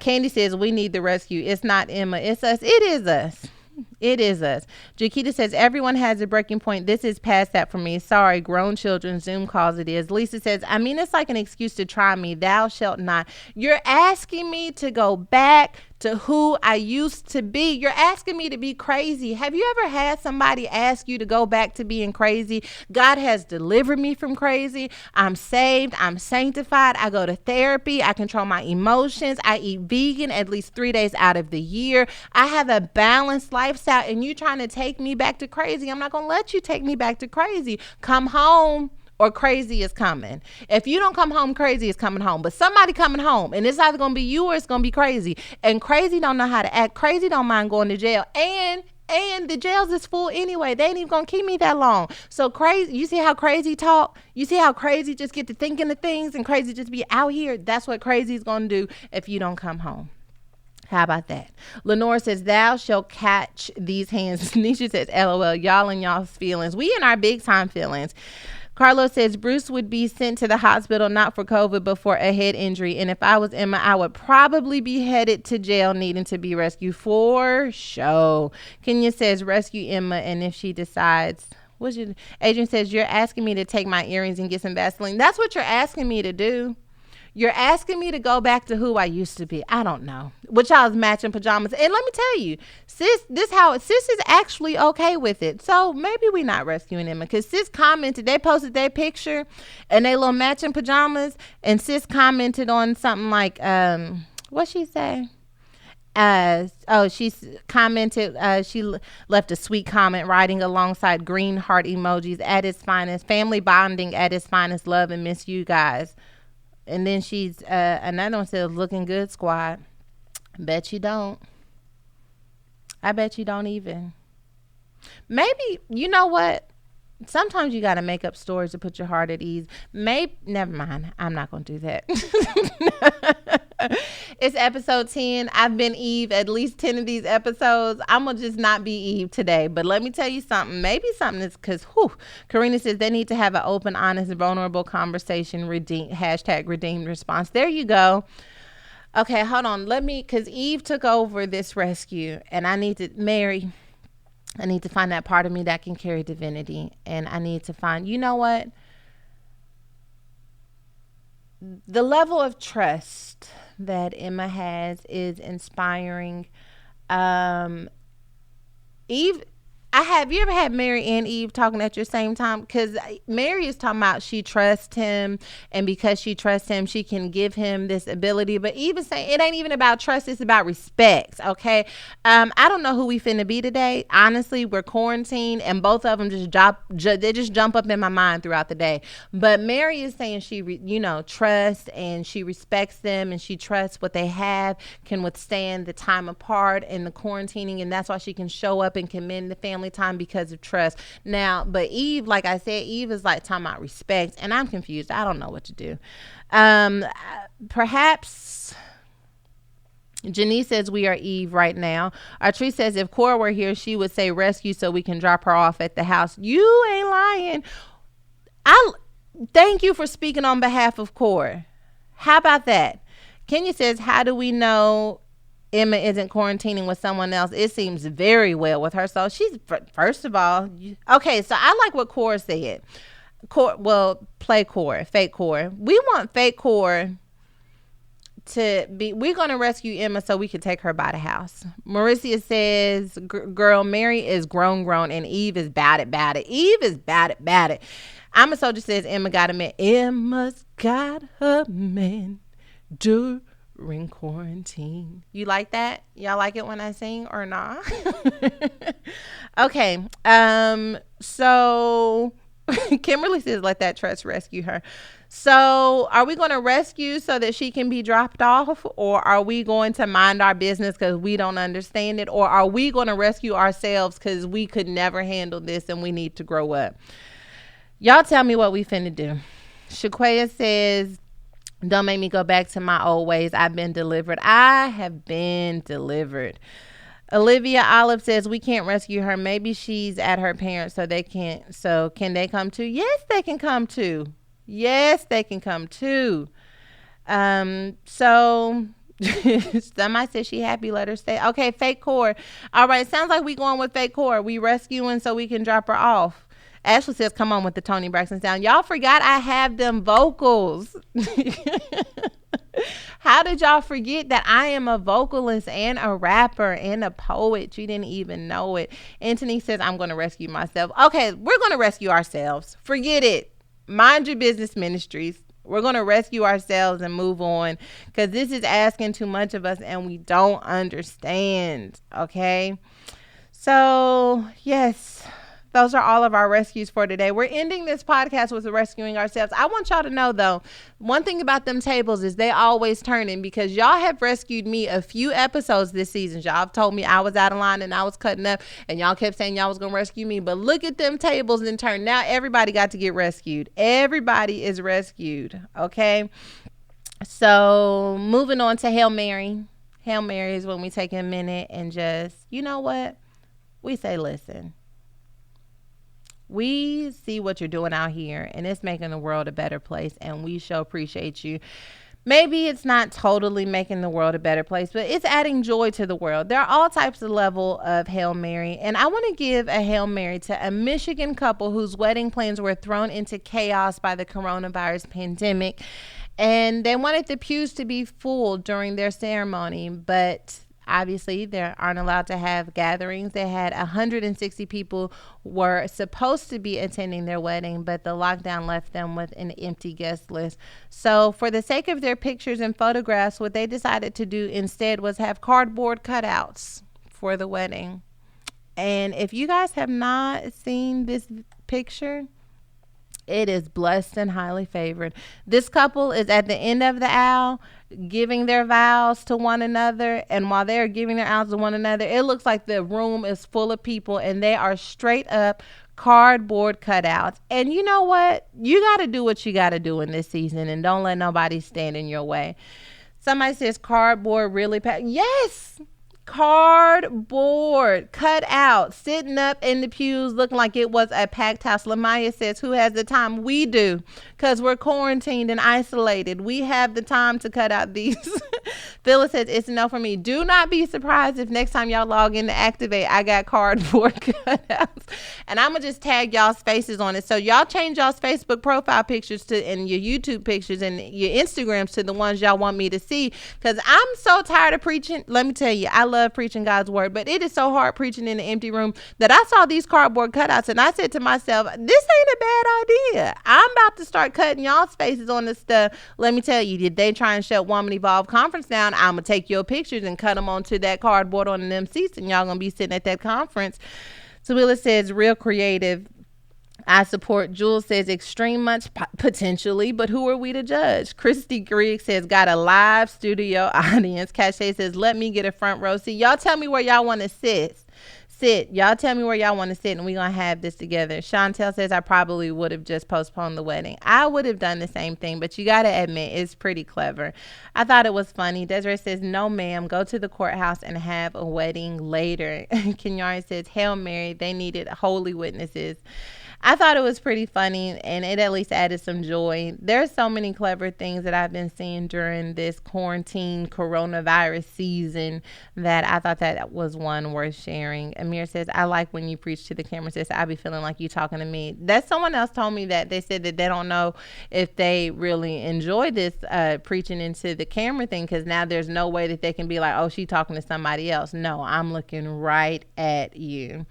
Candy says, we need the rescue. It's not Emma. It's us. It is us. It is us. Jaquita says, everyone has a breaking point. This is past that for me. Sorry, grown children, Zoom calls it is. Lisa says, I mean, it's like an excuse to try me. Thou shalt not. You're asking me to go back to who I used to be. You're asking me to be crazy. Have you ever had somebody ask you to go back to being crazy? God has delivered me from crazy. I'm saved. I'm sanctified. I go to therapy. I control my emotions. I eat vegan at least 3 days out of the year. I have a balanced lifestyle, and you trying to take me back to crazy. I'm not going to let you take me back to crazy. Come home, or crazy is coming. If you don't come home, crazy is coming home. But somebody coming home, and it's either going to be you or it's going to be crazy. And crazy don't know how to act. Crazy don't mind going to jail. And the jails is full anyway. They ain't even going to keep me that long. So crazy, you see how crazy talk? You see how crazy just get to thinking of things, and crazy just be out here? That's what crazy is going to do if you don't come home. How about that? Lenore says, thou shalt catch these hands. Nisha says, LOL, y'all and y'all's feelings. We in our big time feelings. Carlos says, Bruce would be sent to the hospital, not for COVID, but for a head injury. And if I was Emma, I would probably be headed to jail needing to be rescued for sure. Kenya says, rescue Emma. And if she decides, Adrian says, you're asking me to take my earrings and get some Vaseline. That's what you're asking me to do. You're asking me to go back to who I used to be. I don't know. With y'all's matching pajamas. And let me tell you, sis is actually okay with it. So maybe we not rescuing Emma. Because sis commented, they posted their picture and they little matching pajamas. And sis commented on something like, what'd she say? She's commented, she left a sweet comment writing alongside green heart emojis at its finest. Family bonding at its finest. Love and miss you guys. And then she's another one says, looking good, squad. Bet you don't. I bet you don't even. Maybe, you know what? Sometimes you got to make up stories to put your heart at ease. Never mind. I'm not going to do that. It's episode 10. I've been Eve at least 10 of these episodes. I'm going to just not be Eve today. But let me tell you something. Maybe something is because, Karina says they need to have an open, honest, vulnerable conversation. #redeemed response. There you go. Okay, hold on. Because Eve took over this rescue and I need to, Mary, I need to find that part of me that can carry divinity. And I need to find, you know what? The level of trust that Emma has is inspiring. Um, Eve, have you ever had Mary and Eve talking at your same time? Because Mary is talking about she trusts him, and because she trusts him, she can give him this ability. But Eve is saying it ain't even about trust; it's about respect. Okay, I don't know who we finna be today. Honestly, we're quarantined, and both of them they just jump up in my mind throughout the day. But Mary is saying she, trusts and she respects them, and she trusts what they have can withstand the time apart and the quarantining, and that's why she can show up and commend the family time because of trust. Now, but Eve, like I said, Eve is like talking about respect, and I'm confused. I don't know what to do. Perhaps Janice says we are Eve right now. Artrice says if Cora were here, she would say rescue so we can drop her off at the house. You ain't lying. I thank you for speaking on behalf of Cora. How about that? Kenya says, how do we know Emma isn't quarantining with someone else? It seems very well with her. So she's, first of all, okay, so I like what Cora said. Play Cora, fake Cora. We want fake Cora to be, we're going to rescue Emma so we can take her by the house. Mauricia says, girl, Mary is grown, and Eve is bad it. Eve is bad it. I'm a Soldier says, Emma got a man. Emma's got a man during quarantine. You like that? Y'all like it when I sing or not? Okay. So Kimberly says, let that trust rescue her. So are we going to rescue so that she can be dropped off, or are we going to mind our business because we don't understand it, or are we going to rescue ourselves because we could never handle this and we need to grow up? Y'all tell me what we finna do. Shaquaya says, don't make me go back to my old ways. I've been delivered. I have been delivered. Olivia Olive says we can't rescue her. Maybe she's at her parents, so they can't. So can they come too? Yes, they can come too. So somebody said she happy, let her stay. Okay, fake core. All right, sounds like we going with fake core. We rescuing so we can drop her off. Ashley says, come on with the Toni Braxton sound. Y'all forgot I have them vocals. How did y'all forget that I am a vocalist and a rapper and a poet? You didn't even know it. Anthony says, I'm going to rescue myself. Okay, we're going to rescue ourselves. Forget it. Mind your business, ministries. We're going to rescue ourselves and move on, because this is asking too much of us and we don't understand. Okay. So, yes. Those are all of our rescues for today. We're ending this podcast with rescuing ourselves. I want y'all to know, though, one thing about them tables is they always turning, because y'all have rescued me a few episodes this season. Y'all have told me I was out of line and I was cutting up, and y'all kept saying y'all was going to rescue me. But look at them tables and turn. Now everybody got to get rescued. Everybody is rescued. Okay. So moving on to Hail Mary. Hail Mary is when we take a minute and just, you know what? We say, listen. We see what you're doing out here, and it's making the world a better place, and we sure appreciate you. Maybe it's not totally making the world a better place, but it's adding joy to the world. There are all types of level of Hail Mary, and I want to give a Hail Mary to a Michigan couple whose wedding plans were thrown into chaos by the coronavirus pandemic, and they wanted the pews to be full during their ceremony, but obviously, they aren't allowed to have gatherings. They had 160 people were supposed to be attending their wedding, but the lockdown left them with an empty guest list. So for the sake of their pictures and photographs, what they decided to do instead was have cardboard cutouts for the wedding. And if you guys have not seen this picture, it is blessed and highly favored. This couple is at the end of the aisle giving their vows to one another. And while they're giving their vows to one another, it looks like the room is full of people and they are straight up cardboard cutouts. And you know what? You got to do what you got to do in this season, and don't let nobody stand in your way. Somebody says cardboard really packed. Yes. Cardboard cut out, sitting up in the pews looking like it was a packed house. Lamaya says, who has the time? We do, because we're quarantined and isolated. We have the time to cut out these. Phyllis says, it's a no for me. Do not be surprised if next time y'all log in to Activate, I got cardboard cutouts. And I'm going to just tag y'all's faces on it. So y'all change y'all's Facebook profile pictures to, and your YouTube pictures and your Instagrams to the ones y'all want me to see. Because I'm so tired of preaching. Let me tell you, I love preaching God's word, but it is so hard preaching in an empty room that I saw these cardboard cutouts and I said to myself, this ain't a bad idea. I'm about to start cutting y'all's faces on this stuff. Let me tell you, did they try and shut Woman Evolve Conference down? I'm going to take your pictures and cut them onto that cardboard on them seats and y'all going to be sitting at that conference. So Willa says, real creative. I support. Jules says, extreme much potentially, but who are we to judge? Christy Griggs says, got a live studio audience. Cache says, let me get a front row seat. Y'all tell me where y'all want to sit. Y'all tell me where y'all want to sit and we're going to have this together. Chantel says, I probably would have just postponed the wedding. I would have done the same thing, but you got to admit, it's pretty clever. I thought it was funny. Desiree says, no, ma'am, go to the courthouse and have a wedding later. Kenyari says, Hail Mary, they needed holy witnesses. I thought it was pretty funny and it at least added some joy. There's so many clever things that I've been seeing during this quarantine coronavirus season that I thought that was one worth sharing. Amir says, I like when you preach to the camera. Says, I be feeling like you talking to me. That someone else told me that they said that they don't know if they really enjoy this preaching into the camera thing, because now there's no way that they can be like, oh, she talking to somebody else. No, I'm looking right at you.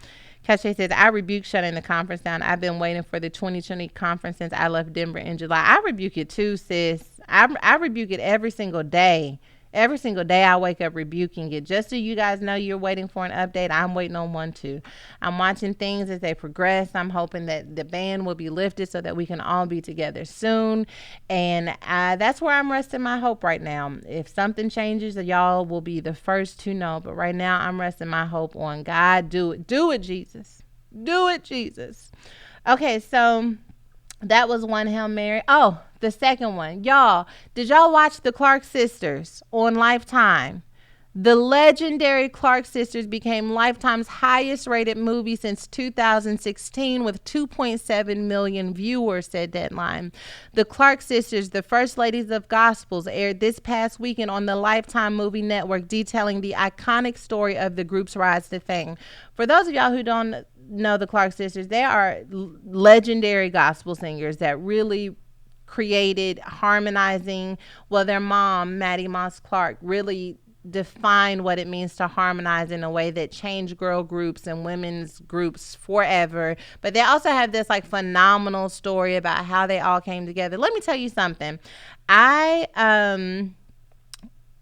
Cache says, I rebuke shutting the conference down. I've been waiting for the 2020 conference since I left Denver in July. I rebuke it too, sis. I rebuke it every single day. Every single day I wake up rebuking it. Just so you guys know you're waiting for an update, I'm waiting on one too. I'm watching things as they progress. I'm hoping that the ban will be lifted so that we can all be together soon. And that's where I'm resting my hope right now. If something changes, y'all will be the first to know. But right now I'm resting my hope on God. Do it. Do it, Jesus. Do it, Jesus. Okay, so that was one Hail Mary. Oh, the second one. Y'all, did y'all watch the Clark sisters on Lifetime? The legendary Clark sisters became Lifetime's highest rated movie since 2016 with 2.7 million viewers, said Deadline. The Clark sisters, the First Ladies of Gospels, aired this past weekend on the Lifetime Movie Network, detailing the iconic story of the group's rise to fame. For those of y'all who don't know the Clark sisters, they are legendary gospel singers that really created harmonizing. Well, their mom, Maddie Moss Clark, really defined what it means to harmonize in a way that changed girl groups and women's groups forever. But they also have this like phenomenal story about how they all came together. Let me tell you something. I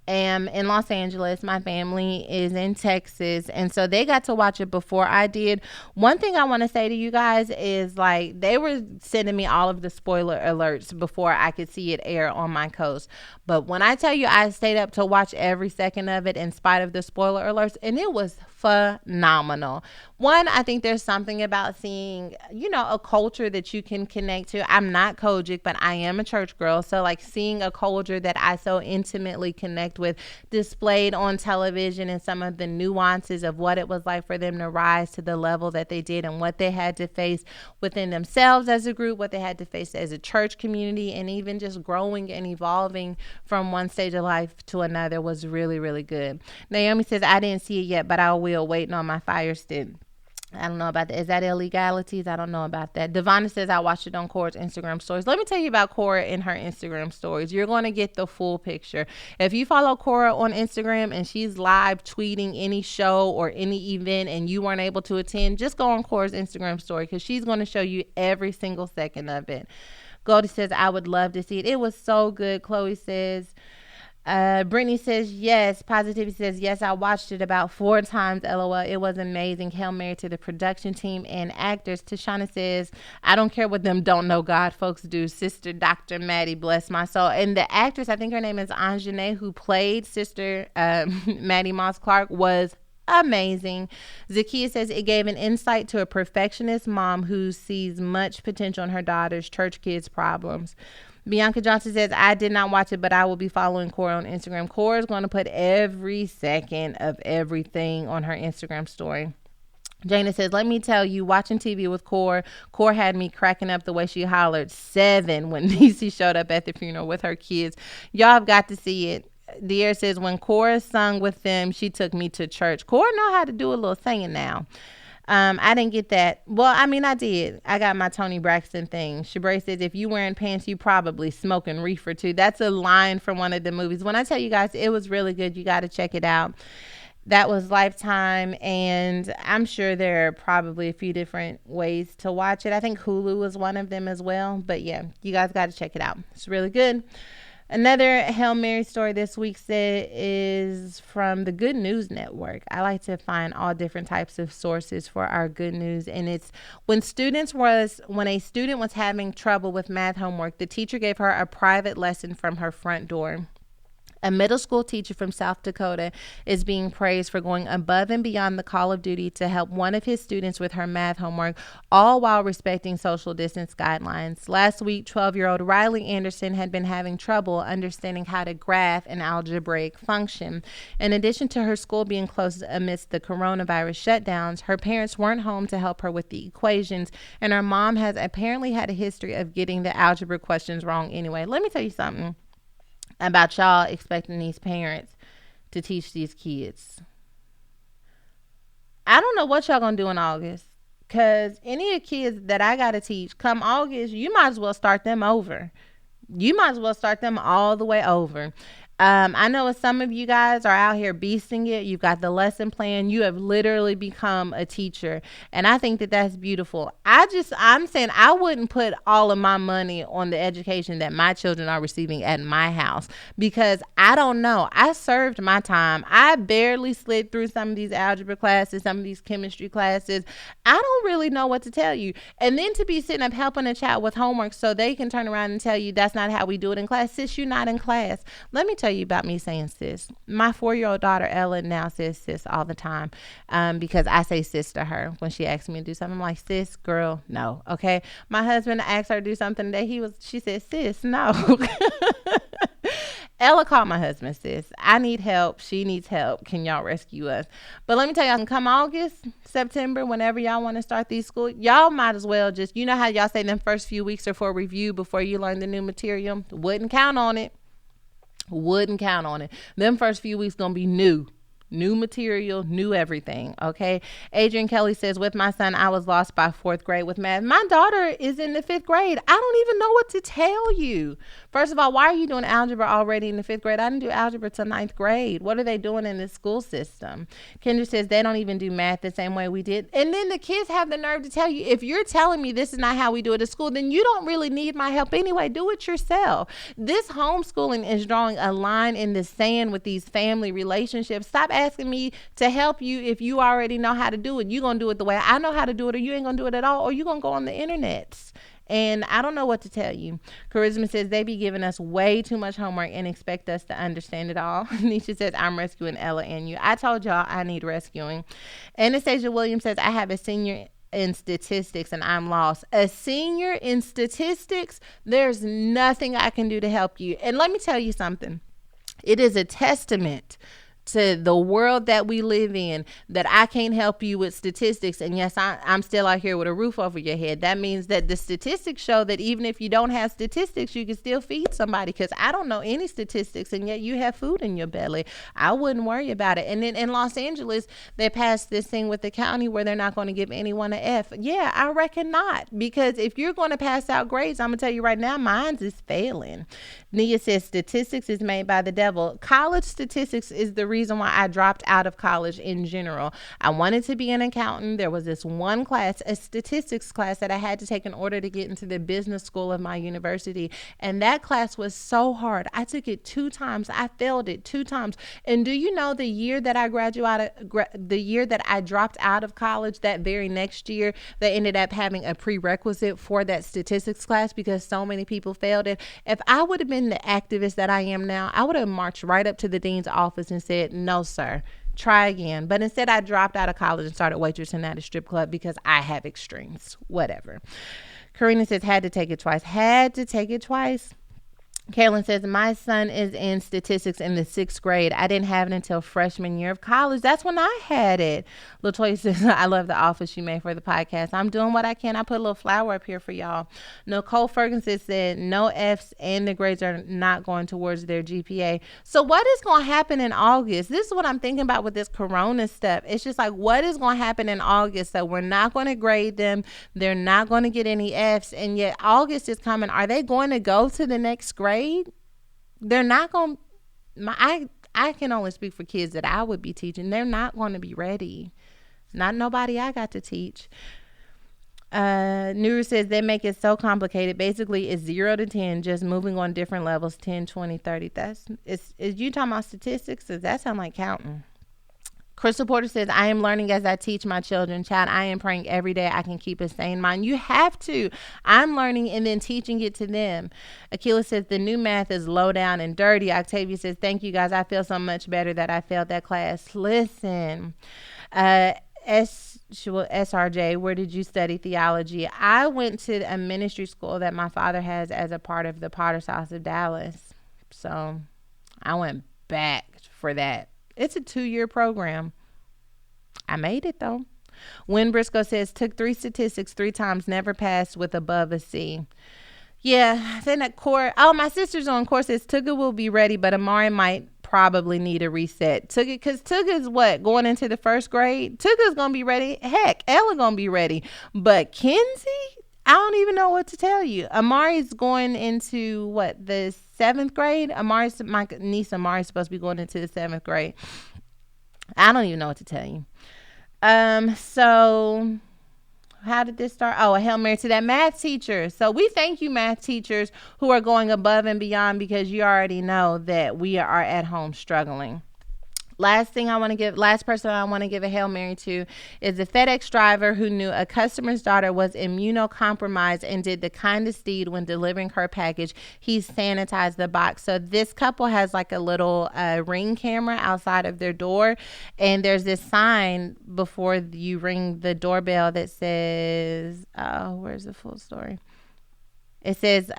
am in Los Angeles. My family is in Texas, and so they got to watch it before I did. One thing I want to say to you guys is, like, they were sending me all of the spoiler alerts before I could see it air on my coast. But when I tell you I stayed up to watch every second of it in spite of the spoiler alerts, and it was phenomenal. One, I think there's something about seeing, you know, a culture that you can connect to. I'm not Kojic, but I am a church girl. So like seeing a culture that I so intimately connect with displayed on television and some of the nuances of what it was like for them to rise to the level that they did and what they had to face within themselves as a group, what they had to face as a church community, and even just growing and evolving from one stage of life to another was really, really good. Naomi says, I didn't see it yet, but I will, waiting on my Fire Stick. I don't know about that. Is that illegalities? I don't know about that. Devonna says, I watched it on Cora's Instagram stories. Let me tell you about Cora in her Instagram stories. You're going to get the full picture. If you follow Cora on Instagram and she's live tweeting any show or any event and you weren't able to attend, just go on Cora's Instagram story because she's going to show you every single second of it. Goldie says, I would love to see it. It was so good. Chloe says, Brittany says, yes. Positivity says, yes, I watched it about 4 times. LOL. It was amazing. Hail Mary to the production team and actors. Tashana says, I don't care what them don't know God folks do. Sister Dr. Maddie, bless my soul. And the actress, I think her name is Anjane, who played Sister Maddie Moss Clark, was Amazing. Zakia says it gave an insight to a perfectionist mom who sees much potential in her daughter's church kids' problems. Bianca Johnson says, I did not watch it, but I will be following Cora on Instagram. Cora is going to put every second of everything on her Instagram story. Jana says, let me tell you, watching TV with Core had me cracking up the way she hollered 7 when Niecy showed up at the funeral with her kids. Y'all have got to see it. Dear says, when Cora sung with them, she took me to church. Cora know how to do a little singing now. I didn't get that. Well, I mean, I did. I got my Toni Braxton thing. Shabray says, if you wearing pants, you probably smoking reefer too. That's a line from one of the movies. When I tell you guys, it was really good. You got to check it out. That was Lifetime, and I'm sure there are probably a few different ways to watch it. I think Hulu was one of them as well. But yeah, you guys got to check it out. It's really good. Another Hail Mary story this week is from the Good News Network. I like to find all different types of sources for our good news. And it's when a student was having trouble with math homework, the teacher gave her a private lesson from her front door. A middle school teacher from South Dakota is being praised for going above and beyond the call of duty to help one of his students with her math homework, all while respecting social distance guidelines. Last week, 12-year-old Riley Anderson had been having trouble understanding how to graph an algebraic function. In addition to her school being closed amidst the coronavirus shutdowns, her parents weren't home to help her with the equations, and her mom has apparently had a history of getting the algebra questions wrong anyway. Let me tell you something about y'all expecting these parents to teach these kids. I don't know what y'all gonna do in August, because any of the kids that I gotta teach come August, you might as well start them over. You might as well start them all the way over. I know some of you guys are out here beasting it. You've got the lesson plan. You have literally become a teacher. And I think that that's beautiful. I'm saying I wouldn't put all of my money on the education that my children are receiving at my house, because I don't know. I served my time. I barely slid through some of these algebra classes, some of these chemistry classes. I don't really know what to tell you. And then to be sitting up helping a child with homework so they can turn around and tell you that's not how we do it in class. Sis, you're not in class. Let me tell you about me saying sis. My 4-year-old daughter Ella now says sis all the time, because I say sis to her when she asks me to do something. I'm like, sis, girl, no. Okay. My husband asked her to do something that she said, sis, no. Ella called my husband sis. I need help. She needs help. Can y'all rescue us? But let me tell y'all, come August, September, whenever y'all want to start these schools, y'all might as well just, you know how y'all say them first few weeks are for review before you learn the new material? Wouldn't count on it. Them first few weeks gonna be new material, new everything. Okay. Adrian Kelly says, with my son, I was lost by 4th grade with math. My daughter is in the 5th grade. I don't even know what to tell you. First of all, why are you doing algebra already in the 5th grade? I didn't do algebra till 9th grade. What are they doing in the school system? Kendra says they don't even do math the same way we did. And then the kids have the nerve to tell you, if you're telling me this is not how we do it at school, then you don't really need my help anyway. Do it yourself. This homeschooling is drawing a line in the sand with these family relationships. Stop asking me to help you if you already know how to do it. You're going to do it the way I know how to do it, or you ain't going to do it at all, or you're going to go on the internet. And I don't know what to tell you. Charisma says they be giving us way too much homework and expect us to understand it all. Nisha says, I'm rescuing Ella and you. I told y'all I need rescuing. Anastasia Williams says, I have a senior in statistics and I'm lost. A senior in statistics? There's nothing I can do to help you. And let me tell you something. It is a testament to the world that we live in that I can't help you with statistics, and yes, I'm still out here with a roof over your head. That means that the statistics show that even if you don't have statistics, you can still feed somebody, because I don't know any statistics and yet you have food in your belly. I wouldn't worry about it. And then in Los Angeles, they passed this thing with the county where they're not going to give anyone an F. Yeah, I reckon not, because if you're going to pass out grades, I'm gonna tell you right now, mine is failing. Nia says statistics is made by the devil. College statistics is the reason why I dropped out of college in general. I wanted to be an accountant. There was this one class, a statistics class, that I had to take in order to get into the business school of my university. And that class was so hard. I took it 2 times. I failed it 2 times. And do you know the year that I the year that I dropped out of college, that very next year, they ended up having a prerequisite for that statistics class because so many people failed it. If I would have been the activist that I am now, I would have marched right up to the dean's office and said, no, sir, Try again. But instead, I dropped out of college and started waitressing at a strip club because I have extremes. Whatever. Karina says, had to take it twice. Had to take it twice. Carolyn says, my son is in statistics in the 6th grade. I didn't have it until freshman year of college. That's when I had it. Latoya says, I love the office you made for the podcast. I'm doing what I can. I put a little flower up here for y'all. Nicole Ferguson said, no Fs and the grades are not going towards their GPA. So what is going to happen in August? This is what I'm thinking about with this corona stuff. It's just like, what is going to happen in August? So we're not going to grade them. They're not going to get any Fs. And yet August is coming. Are they going to go to the next grade? They're not going to. I can only speak for kids that I would be teaching. They're not going to be ready. Not nobody I got to teach. Nuru says they make it so complicated. Basically, it's 0 to 10, just moving on different levels, 10, 20, 30. Is you talking about statistics? Does that sound like counting? Crystal Porter says, I am learning as I teach my children. Child, I am praying every day I can keep a sane mind. You have to. I'm learning and then teaching it to them. Akila says, the new math is low down and dirty. Octavia says, thank you guys. I feel so much better that I failed that class. Listen, SRJ, where did you study theology? I went to a ministry school that my father has as a part of the Potter's House of Dallas. So I went back for that. It's a 2-year program. I made it though. Win Briscoe says, took 3 statistics 3 times, never passed with above a C. Yeah, then at core. Oh, my sister's on course says Tuga will be ready, but Amari might probably need a reset. Tuga, because Tuga's what? Going into the 1st grade? Tuga's going to be ready. Heck, Ella going to be ready. But Kenzie? I don't even know what to tell you. Amari's going into what, the 7th grade? My niece Amari's supposed to be going into the 7th grade. I don't even know what to tell you. So how did this start? Oh, a Hail Mary to that math teacher. So we thank you, math teachers, who are going above and beyond, because you already know that we are at home struggling. Last person I want to give a Hail Mary to is the FedEx driver who knew a customer's daughter was immunocompromised and did the kindest deed when delivering her package. He sanitized the box. So this couple has like a little Ring camera outside of their door, and there's this sign before you ring the doorbell that says, where's the full story? It says,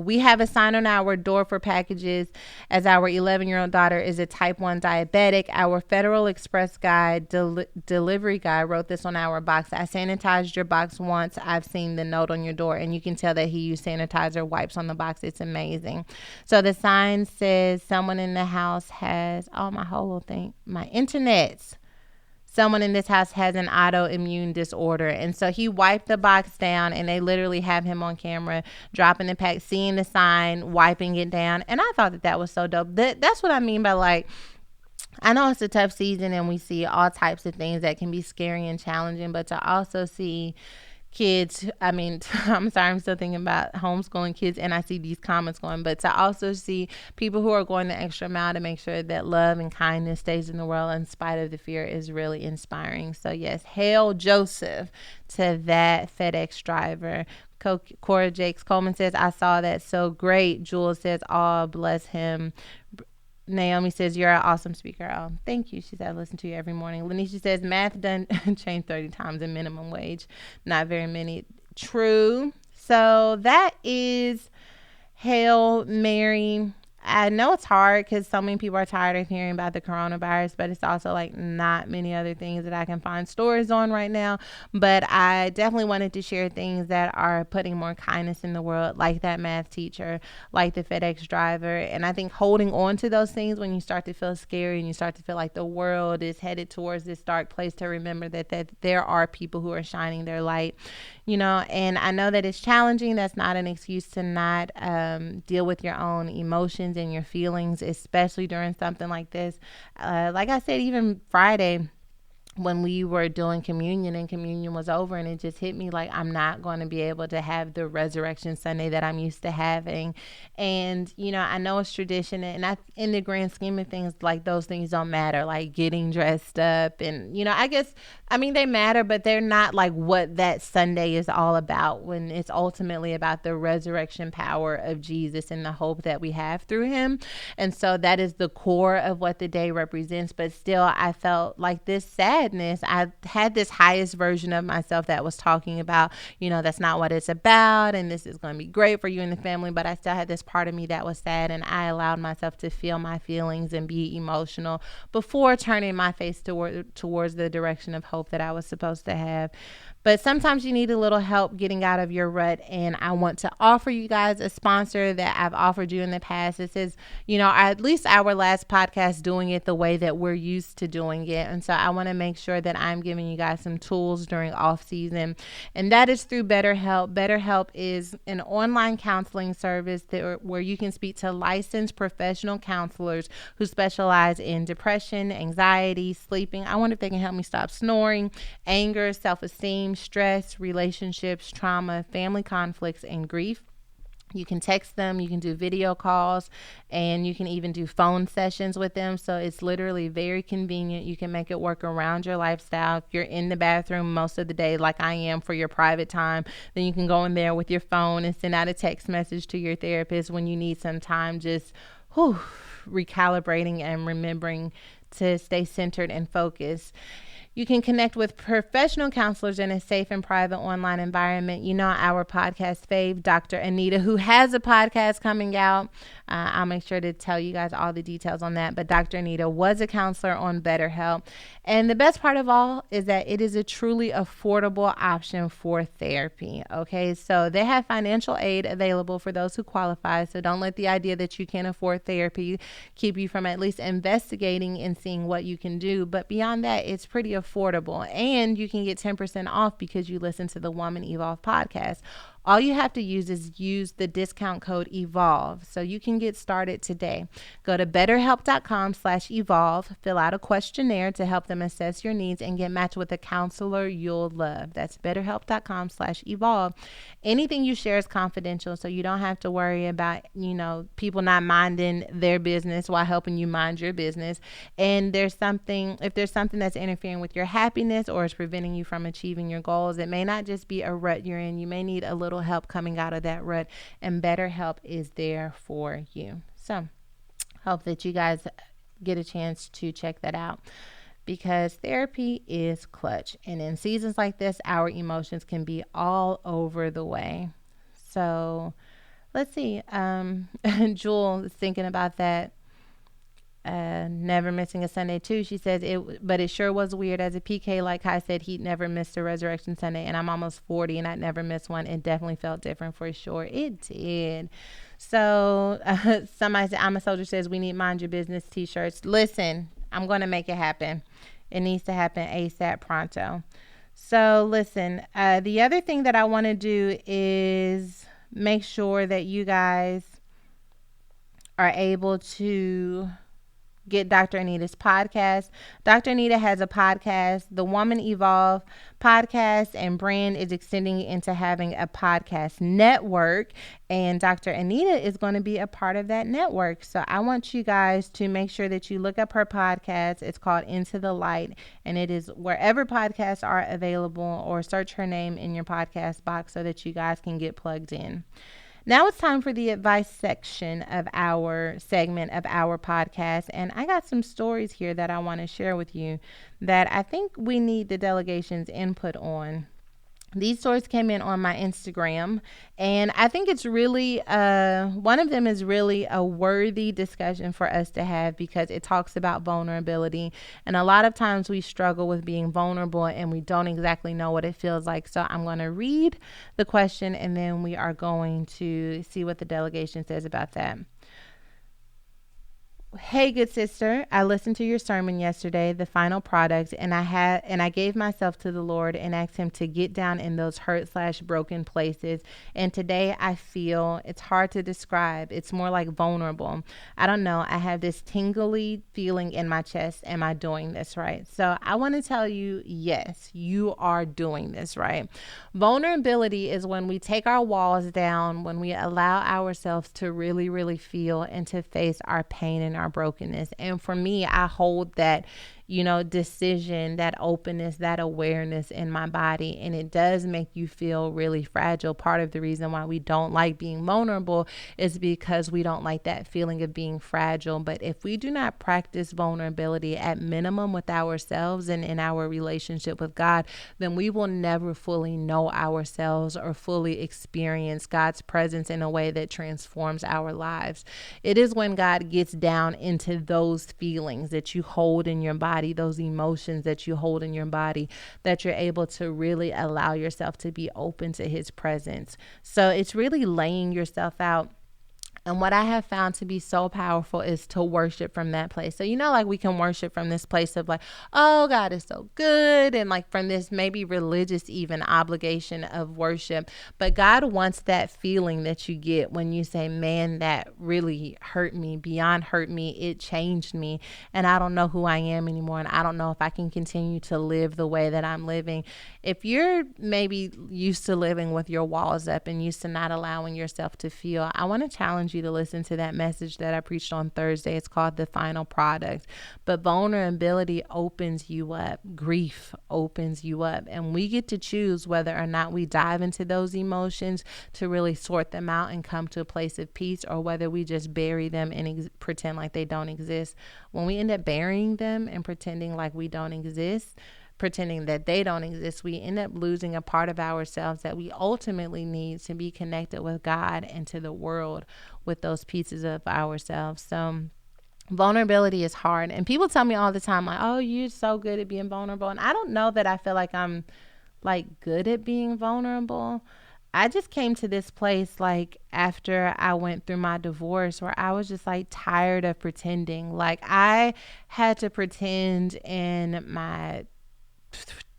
we have a sign on our door for packages as our 11-year-old daughter is a type 1 diabetic. Our Federal Express guy, delivery guy, wrote this on our box. I sanitized your box once. I've seen the note on your door. And you can tell that he used sanitizer wipes on the box. It's amazing. So the sign says someone in the house has, my whole little thing, my internet's. Someone in this house has an autoimmune disorder. And so he wiped the box down, and they literally have him on camera dropping the pack, seeing the sign, wiping it down. And I thought that was so dope. That's what I mean by, like, I know it's a tough season and we see all types of things that can be scary and challenging, but to also see kids, I'm sorry, I'm still thinking about homeschooling kids, and I see these comments going, but to also see people who are going the extra mile to make sure that love and kindness stays in the world in spite of the fear is really inspiring. So yes, hail Joseph to that FedEx driver. Cora Jakes Coleman says, I saw that, so great. Jules says, oh, bless him. Naomi says, you're an awesome speaker. Oh, thank you. She said, I listen to you every morning. Lanisha says, math done changed 30 times in minimum wage. Not very many. True. So that is Hail Mary. I know it's hard because so many people are tired of hearing about the coronavirus, but it's also like not many other things that I can find stories on right now. But I definitely wanted to share things that are putting more kindness in the world, like that math teacher, like the FedEx driver. And I think holding on to those things when you start to feel scary and you start to feel like the world is headed towards this dark place, to remember that there are people who are shining their light, and I know that it's challenging. That's not an excuse to not deal with your own emotions and your feelings, especially during something like this. Like I said, even Friday, when we were doing communion and communion was over, and it just hit me like I'm not going to be able to have the resurrection Sunday that I'm used to having. And I know it's tradition, and in the grand scheme of things, like those things don't matter, like getting dressed up, and I guess, I mean, they matter, but they're not like what that Sunday is all about, when it's ultimately about the resurrection power of Jesus and the hope that we have through him. And so that is the core of what the day represents. But still, I felt like this sadness. I had this highest version of myself that was talking about, that's not what it's about, and this is going to be great for you and the family. But I still had this part of me that was sad, and I allowed myself to feel my feelings and be emotional before turning my face towards the direction of hope that I was supposed to have. But sometimes you need a little help getting out of your rut, and I want to offer you guys a sponsor that I've offered you in the past. This is, at least our last podcast doing it the way that we're used to doing it. And so I want to make sure that I'm giving you guys some tools during off season, and that is through BetterHelp. BetterHelp is an online counseling service where you can speak to licensed professional counselors who specialize in depression, anxiety, sleeping. I wonder if they can help me stop snoring, anger, self-esteem, stress, relationships, trauma, family conflicts, and grief. You can text them, you can do video calls, and you can even do phone sessions with them. So it's literally very convenient. You can make it work around your lifestyle. If you're in the bathroom most of the day, like I am, for your private time, then you can go in there with your phone and send out a text message to your therapist when you need some time, just recalibrating and remembering to stay centered and focused. You can connect with professional counselors in a safe and private online environment. Our podcast fave, Dr. Anita, who has a podcast coming out. I'll make sure to tell you guys all the details on that. But Dr. Anita was a counselor on BetterHelp. And the best part of all is that it is a truly affordable option for therapy. Okay, so they have financial aid available for those who qualify. So don't let the idea that you can't afford therapy keep you from at least investigating and seeing what you can do. But beyond that, it's pretty affordable, and you can get 10% off because you listen to the Woman Evolve podcast. All you have to use the discount code EVOLVE, so you can get started today. Go to betterhelp.com/evolve, fill out a questionnaire to help them assess your needs, and get matched with a counselor you'll love. That's betterhelp.com/evolve. Anything you share is confidential, so you don't have to worry about, people not minding their business while helping you mind your business. And if there's something that's interfering with your happiness or is preventing you from achieving your goals, it may not just be a rut you're in. You may need a little help coming out of that rut, and BetterHelp is there for you. So hope that you guys get a chance to check that out, because therapy is clutch, and in seasons like this, our emotions can be all over the way. So let's see. Jewel is thinking about that. Never missing a Sunday too. She says but it sure was weird. As a PK, like I said, he'd never missed a Resurrection Sunday, and I'm almost 40 and I'd never missed one. It definitely felt different for sure. It did. So somebody said, I'm a Soldier says we need Mind Your Business t-shirts. Listen, I'm going to make it happen. It needs to happen ASAP pronto. So listen, the other thing that I want to do is make sure that you guys are able to get Dr. Anita's podcast. Dr. Anita has a podcast. The Woman Evolve podcast and brand is extending into having a podcast network, and Dr. Anita is going to be a part of that network. So I want you guys to make sure that you look up her podcast. It's called Into the Light, and it is wherever podcasts are available, or search her name in your podcast box so that you guys can get plugged in. Now it's time for the advice section of our segment of our podcast. And I got some stories here that I want to share with you that I think we need the delegation's input on. These stories came in on my Instagram, and I think it's really, one of them is really a worthy discussion for us to have, because it talks about vulnerability. And a lot of times we struggle with being vulnerable and we don't exactly know what it feels like. So I'm going to read the question, and then we are going to see what the delegation says about that. Hey, good sister. I listened to your sermon yesterday, the final product, and I gave myself to the Lord and asked him to get down in those hurt/broken places. And today I feel it's hard to describe. It's more like vulnerable. I don't know. I have this tingly feeling in my chest. Am I doing this right? So I want to tell you, yes, you are doing this right. Vulnerability is when we take our walls down, when we allow ourselves to really, really feel and to face our pain and our brokenness. And for me, I hold that, decision, that openness, that awareness in my body. And it does make you feel really fragile. Part of the reason why we don't like being vulnerable is because we don't like that feeling of being fragile. But if we do not practice vulnerability at minimum with ourselves and in our relationship with God, then we will never fully know ourselves or fully experience God's presence in a way that transforms our lives. It is when God gets down into those feelings that you hold in your body, those emotions that you hold in your body, that you're able to really allow yourself to be open to his presence. So it's really laying yourself out. And what I have found to be so powerful is to worship from that place. So, like we can worship from this place of like, oh, God is so good. And like from this maybe religious even obligation of worship. But God wants that feeling that you get when you say, man, that really hurt me, beyond hurt me. It changed me. And I don't know who I am anymore. And I don't know if I can continue to live the way that I'm living. If you're maybe used to living with your walls up and used to not allowing yourself to feel, I want to challenge you to listen to that message that I preached on Thursday. It's called The Final Product. But vulnerability opens you up. Grief opens you up. And we get to choose whether or not we dive into those emotions to really sort them out and come to a place of peace, or whether we just bury them and pretend like they don't exist. When we end up burying them and pretending like we don't exist, pretending that they don't exist, we end up losing a part of ourselves that we ultimately need to be connected with God and to the world with those pieces of ourselves. So vulnerability is hard. And people tell me all the time, like, oh, you're so good at being vulnerable. And I don't know that I feel like I'm like good at being vulnerable. I just came to this place like after I went through my divorce where I was just like tired of pretending. Like I had to pretend in my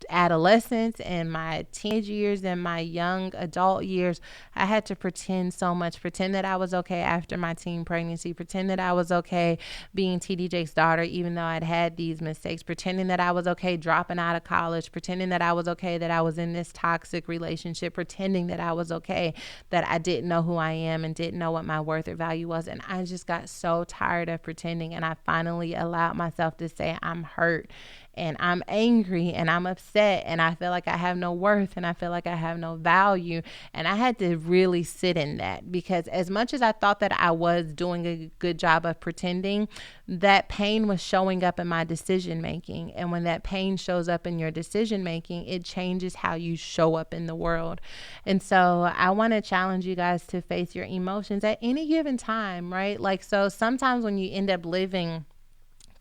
adolescence and my teenage years and my young adult years. I had to pretend so much, pretend that I was okay after my teen pregnancy, pretend that I was okay being TD Jake's daughter, even though I'd had these mistakes, pretending that I was okay dropping out of college, pretending that I was okay that I was in this toxic relationship, pretending that I was okay that I didn't know who I am and didn't know what my worth or value was. And I just got so tired of pretending. And I finally allowed myself to say, I'm hurt and I'm angry and I'm upset and I feel like I have no worth and I feel like I have no value. And I had to really sit in that, because as much as I thought that I was doing a good job of pretending, that pain was showing up in my decision making. And when that pain shows up in your decision making, it changes how you show up in the world. And so I want to challenge you guys to face your emotions at any given time, right? Like, so sometimes when you end up living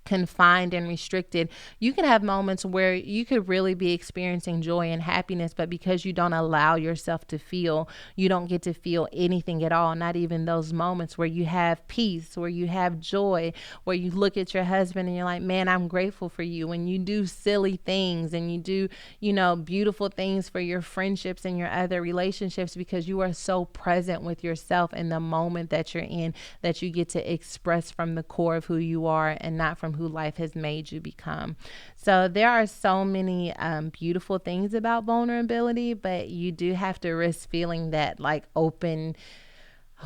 confined and restricted, you can have moments where you could really be experiencing joy and happiness, but because you don't allow yourself to feel, you don't get to feel anything at all, not even those moments where you have peace, where you have joy, where you look at your husband and you're like, man, I'm grateful for you. When you do silly things and you do, beautiful things for your friendships and your other relationships, because you are so present with yourself in the moment that you're in, that you get to express from the core of who you are and not from who life has made you become. So there are so many beautiful things about vulnerability, but you do have to risk feeling that like open,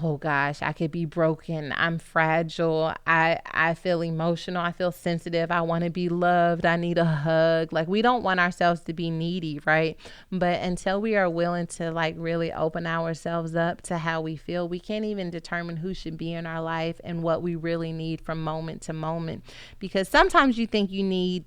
oh gosh, I could be broken, I'm fragile, I feel emotional, I feel sensitive, I want to be loved, I need a hug. Like, we don't want ourselves to be needy, right? But until we are willing to like really open ourselves up to how we feel, we can't even determine who should be in our life and what we really need from moment to moment. Because sometimes you think you need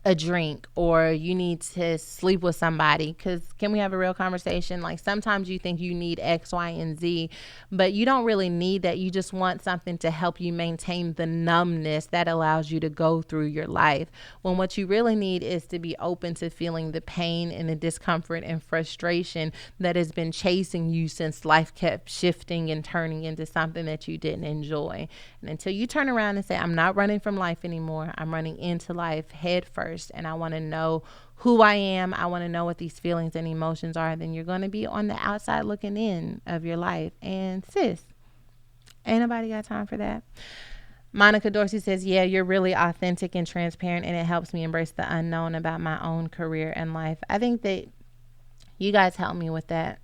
a drink, or you need to sleep with somebody. Because can we have a real conversation? Like, sometimes you think you need X, Y, and Z, but you don't really need that. You just want something to help you maintain the numbness that allows you to go through your life, when what you really need is to be open to feeling the pain and the discomfort and frustration that has been chasing you since life kept shifting and turning into something that you didn't enjoy. And until you turn around and say, I'm not running from life anymore, I'm running into life head first, and I want to know who I am, I want to know what these feelings and emotions are, then you're going to be on the outside looking in of your life. And sis, ain't nobody got time for that. Monica Dorsey says, yeah, you're really authentic and transparent, and it helps me embrace the unknown about my own career and life. I think that you guys help me with that.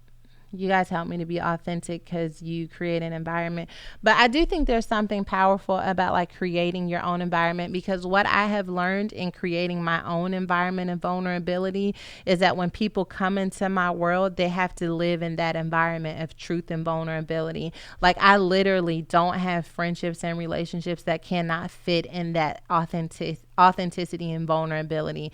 You guys help me to be authentic because you create an environment. But I do think there's something powerful about like creating your own environment, because what I have learned in creating my own environment and vulnerability is that when people come into my world, they have to live in that environment of truth and vulnerability. Like, I literally don't have friendships and relationships that cannot fit in that authenticity and vulnerability.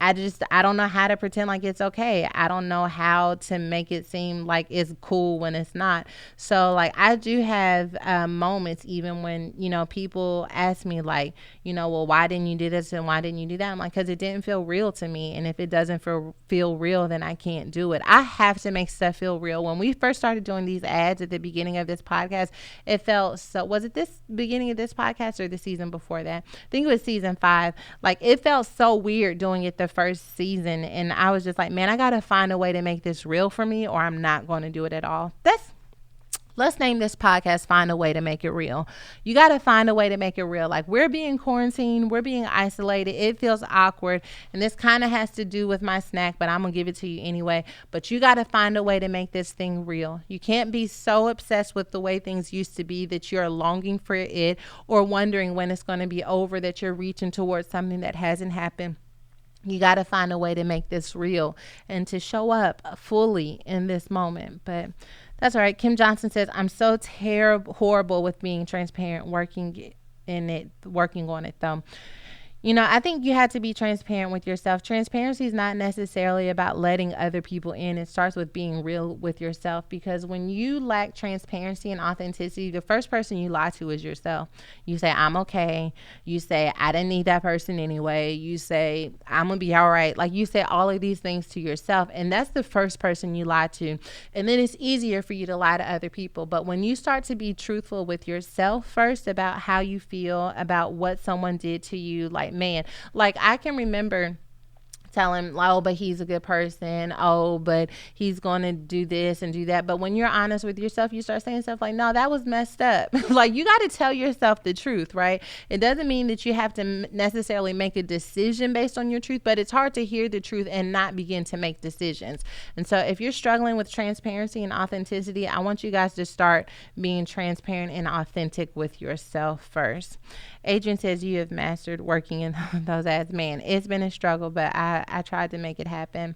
I don't know how to pretend like it's okay. I don't know how to make it seem like it's cool when it's not. So like, I do have moments, even when, people ask me like, well, why didn't you do this and why didn't you do that? I'm like, because it didn't feel real to me. And if it doesn't feel real, then I can't do it. I have to make stuff feel real. When we first started doing these ads at the beginning of this podcast, it felt so, was it this beginning of this podcast or the season before that? I think it was season 5. Like, it felt so weird doing it the first season. And I was just like, man, I got to find a way to make this real for me, or I'm not going to do it at all. Let's name this podcast Find a Way to Make It Real. You got to find a way to make it real. Like, we're being quarantined. We're being isolated. It feels awkward. And this kind of has to do with my snack, but I'm going to give it to you anyway. But you got to find a way to make this thing real. You can't be so obsessed with the way things used to be that you're longing for it, or wondering when it's going to be over, that you're reaching towards something that hasn't happened. You got to find a way to make this real and to show up fully in this moment. But that's all right. Kim Johnson says, I'm so horrible with being transparent, working on it though. I think you have to be transparent with yourself. Transparency is not necessarily about letting other people in. It starts with being real with yourself, because when you lack transparency and authenticity, the first person you lie to is yourself. You say, I'm okay. You say, I didn't need that person anyway. You say, I'm going to be all right. Like, you say all of these things to yourself, and that's the first person you lie to. And then it's easier for you to lie to other people. But when you start to be truthful with yourself first about how you feel about what someone did to you, man, like, I can remember telling, oh, but he's a good person. Oh, but he's going to do this and do that. But when you're honest with yourself, you start saying stuff like, no, that was messed up. Like, you got to tell yourself the truth, right? It doesn't mean that you have to necessarily make a decision based on your truth, but it's hard to hear the truth and not begin to make decisions. And so if you're struggling with transparency and authenticity, I want you guys to start being transparent and authentic with yourself first. Adrian says, you have mastered working in those ads. Man, it's been a struggle, but I tried to make it happen.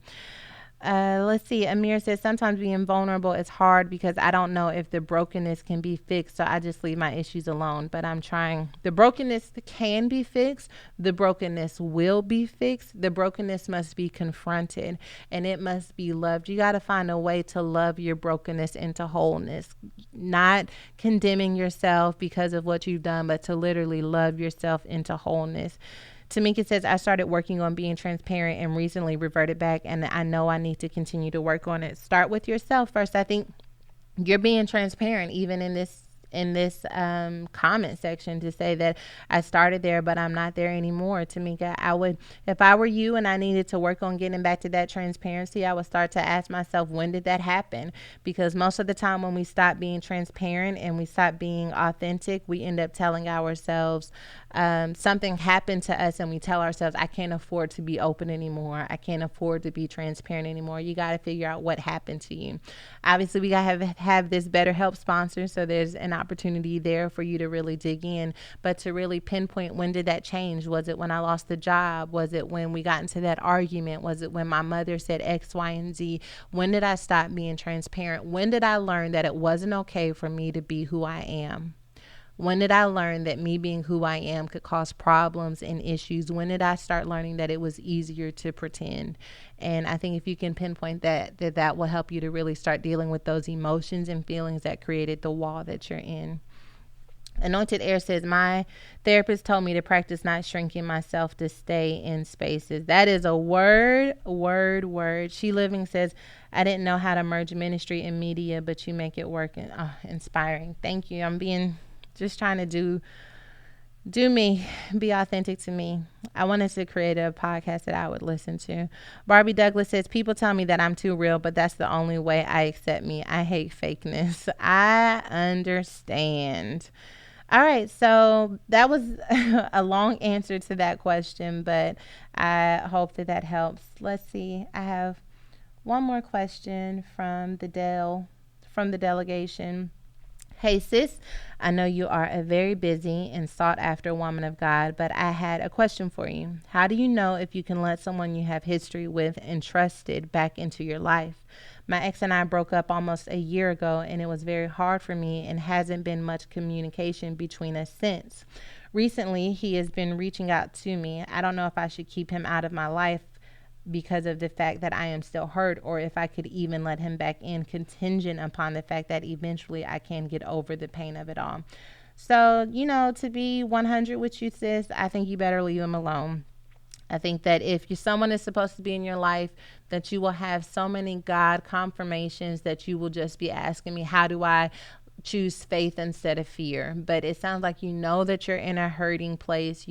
Let's see. Amir says, sometimes being vulnerable is hard because I don't know if the brokenness can be fixed, so I just leave my issues alone. But I'm trying. The brokenness can be fixed. The brokenness will be fixed. The brokenness must be confronted, and it must be loved. You got to find a way to love your brokenness into wholeness, not condemning yourself because of what you've done, but to literally love yourself into wholeness. Tamika says, I started working on being transparent and recently reverted back, and I know I need to continue to work on it. Start with yourself first. I think you're being transparent even in this comment section to say that I started there, but I'm not there anymore. Tamika, I would, if I were you and I needed to work on getting back to that transparency, I would start to ask myself, when did that happen? Because most of the time when we stop being transparent and we stop being authentic, we end up telling ourselves something happened to us, and we tell ourselves, I can't afford to be open anymore. I can't afford to be transparent anymore. You got to figure out what happened to you. Obviously, we got to have this BetterHelp sponsor, so there's an opportunity there for you to really dig in, but to really pinpoint, when did that change? Was it when I lost the job? Was it when we got into that argument? Was it when my mother said X, Y, and Z? When did I stop being transparent? When did I learn that it wasn't okay for me to be who I am? When did I learn that me being who I am could cause problems and issues? When did I start learning that it was easier to pretend? And I think if you can pinpoint that will help you to really start dealing with those emotions and feelings that created the wall that you're in. Anointed Air says, my therapist told me to practice not shrinking myself to stay in spaces. That is a word. She Living says, I didn't know how to merge ministry and media, but you make it work. And inspiring. Thank you. I'm being just trying to do me, be authentic to me. I wanted to create a podcast that I would listen to. Barbie Douglas says, people tell me that I'm too real, but that's the only way I accept me. I hate fakeness. I understand. All right, so that was a long answer to that question, but I hope that helps. Let's see. I have one more question from the delegation. Hey sis, I know you are a very busy and sought after woman of God, but I had a question for you. How do you know if you can let someone you have history with and trusted back into your life? My ex and I broke up almost a year ago, and it was very hard for me and hasn't been much communication between us since. Recently, he has been reaching out to me. I don't know if I should keep him out of my life because of the fact that I am still hurt, or if I could even let him back in contingent upon the fact that eventually I can get over the pain of it all. So, to be 100 with you, sis, I think you better leave him alone. I think that if someone is supposed to be in your life, that you will have so many God confirmations that you will just be asking me, how do I choose faith instead of fear? But it sounds like that you're in a hurting place.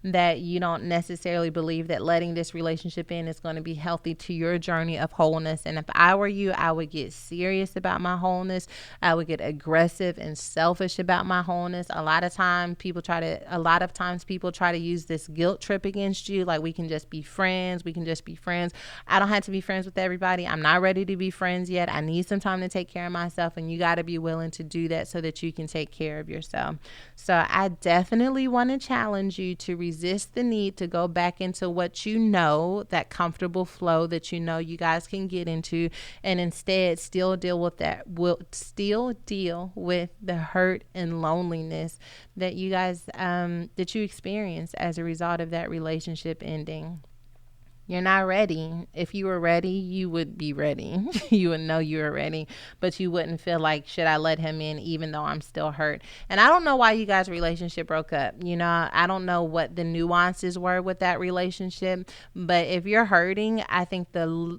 That you don't necessarily believe that letting this relationship in is going to be healthy to your journey of wholeness. And if I were you, I would get serious about my wholeness. I would get aggressive and selfish about my wholeness. A lot of times people try to use this guilt trip against you, like we can just be friends. I don't have to be friends with everybody. I'm not ready to be friends yet. I need some time to take care of myself, and you got to be willing to do that so that you can take care of yourself. So I definitely want to challenge you to resist the need to go back into what that comfortable flow that you guys can get into, and instead still deal with the hurt and loneliness that you guys that you experience as a result of that relationship ending. You're not ready. If you were ready, you would be ready. You would know you were ready, but you wouldn't feel like, should I let him in even though I'm still hurt? And I don't know why you guys' relationship broke up. I don't know what the nuances were with that relationship, but if you're hurting, I think the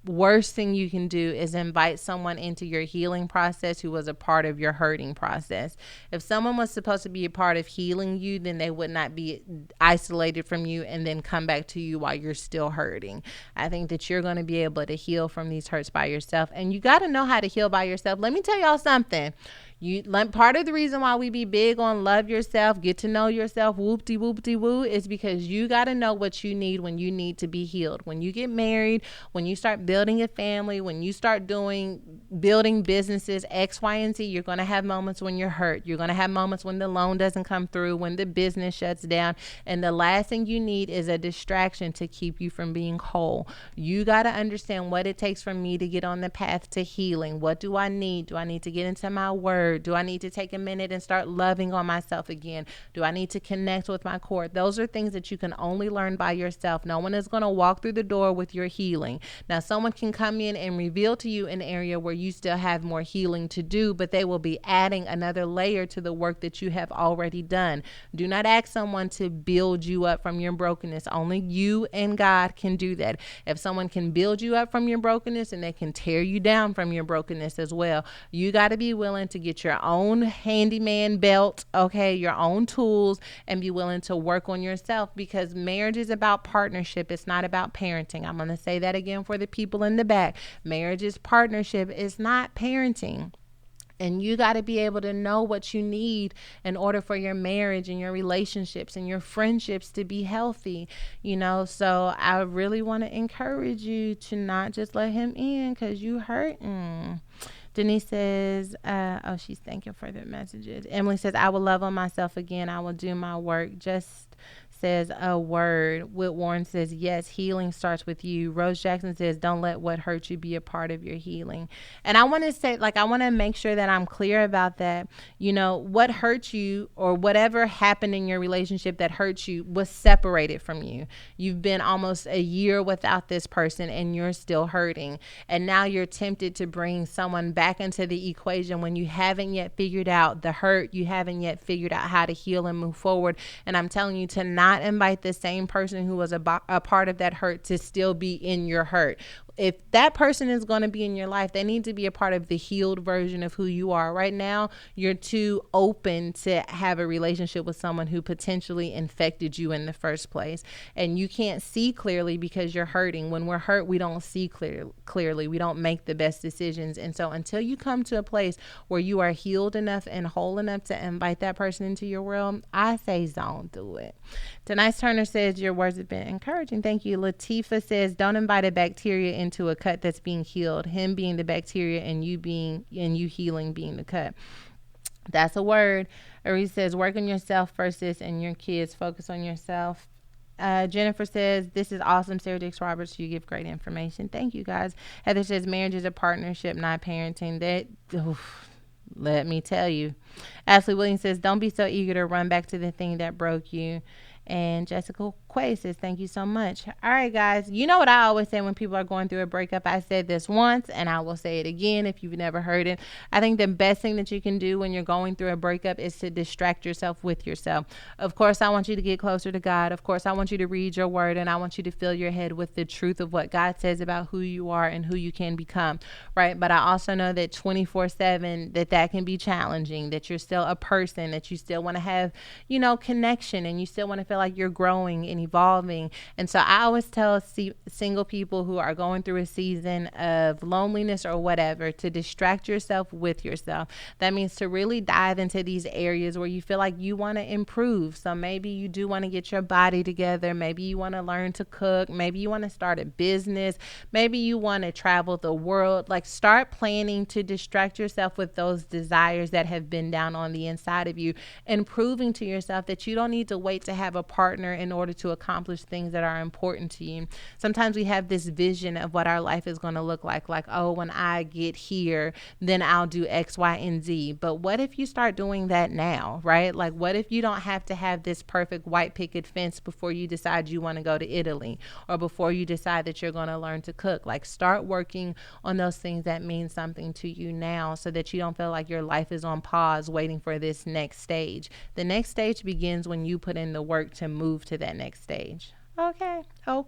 worst thing you can do is invite someone into your healing process who was a part of your hurting process. If someone was supposed to be a part of healing you, then they would not be isolated from you and then come back to you while you're still hurting. I think that you're going to be able to heal from these hurts by yourself, and you got to know how to heal by yourself. Let me tell y'all something. Part of the reason why we be big on love yourself, get to know yourself, whoop-de woo, is because you got to know what you need when you need to be healed. When you get married, when you start building a family, when you start building businesses, X, Y, and Z, you're going to have moments when you're hurt. You're going to have moments when the loan doesn't come through, when the business shuts down. And the last thing you need is a distraction to keep you from being whole. You got to understand what it takes for me to get on the path to healing. What do I need? Do I need to get into my word? Do I need to take a minute and start loving on myself again? Do I need to connect with my core? Those are things that you can only learn by yourself. No one is going to walk through the door with your healing. Now, someone can come in and reveal to you an area where you still have more healing to do, but they will be adding another layer to the work that you have already done. Do not ask someone to build you up from your brokenness. Only you and God can do that. If someone can build you up from your brokenness, and they can tear you down from your brokenness as well, you got to be willing to get your own handyman belt, okay, your own tools, and be willing to work on yourself, because marriage is about partnership. It's not about parenting. I'm going to say that again for the people in the back. Marriage is partnership. It's not parenting. And you got to be able to know what you need in order for your marriage and your relationships and your friendships to be healthy, So I really want to encourage you to not just let him in because you hurting. Denise says, she's thanking for the messages. Emily says, I will love on myself again. I will do my work. Just says a word. Whit Warren says, yes, healing starts with you. Rose Jackson says, don't let what hurt you be a part of your healing. And I want to say, like, I want to make sure that I'm clear about that. You know, what hurt you or whatever happened in your relationship that hurt you was separated from you. You've been almost a year without this person and you're still hurting. And now you're tempted to bring someone back into the equation when you haven't yet figured out the hurt. You haven't yet figured out how to heal and move forward. And I'm telling you to not invite the same person who was a part of that hurt to still be in your hurt. If that person is going to be in your life, they need to be a part of the healed version of who you are. Right now, you're too open to have a relationship with someone who potentially infected you in the first place. And you can't see clearly because you're hurting. When we're hurt, we don't see clearly. We don't make the best decisions. And so until you come to a place where you are healed enough and whole enough to invite that person into your world, I say don't do it. Tonight's Turner says, your words have been encouraging. Thank you. Latifa says, don't invite a bacteria into a cut that's being healed. Him being the bacteria and you healing being the cut. That's a word. Ari says, work on yourself first, sis, and your kids. Focus on yourself. Jennifer says, this is awesome. Sarah Dix Roberts, you give great information. Thank you, guys. Heather says, marriage is a partnership, not parenting. Let me tell you. Ashley Williams says, don't be so eager to run back to the thing that broke you. And Jessica Quay says, thank you so much. All right, guys. You know what I always say when people are going through a breakup? I said this once and I will say it again if you've never heard it. I think the best thing that you can do when you're going through a breakup is to distract yourself with yourself. Of course, I want you to get closer to God. Of course, I want you to read your word and I want you to fill your head with the truth of what God says about who you are and who you can become, right? But I also know that 24/7 that can be challenging, that you're still a person, that you still want to have, connection, and you still want to feel like you're growing and evolving. And so I always tell single people who are going through a season of loneliness or whatever to distract yourself with yourself. That means to really dive into these areas where you feel like you want to improve. So maybe you do want to get your body together. Maybe you want to learn to cook. Maybe you want to start a business. Maybe you want to travel the world. Like, start planning to distract yourself with those desires that have been down on the inside of you, and proving to yourself that you don't need to wait to have a partner in order to accomplish things that are important to you. Sometimes we have this vision of what our life is going to look like, oh, when I get here, then I'll do X, Y, and Z. But what if you start doing that now, right? Like, what if you don't have to have this perfect white picket fence before you decide you want to go to Italy, or before you decide that you're going to learn to cook? Like, start working on those things that mean something to you now, so that you don't feel like your life is on pause waiting for this next stage. The next stage begins when you put in the work to move to that next stage. Okay. So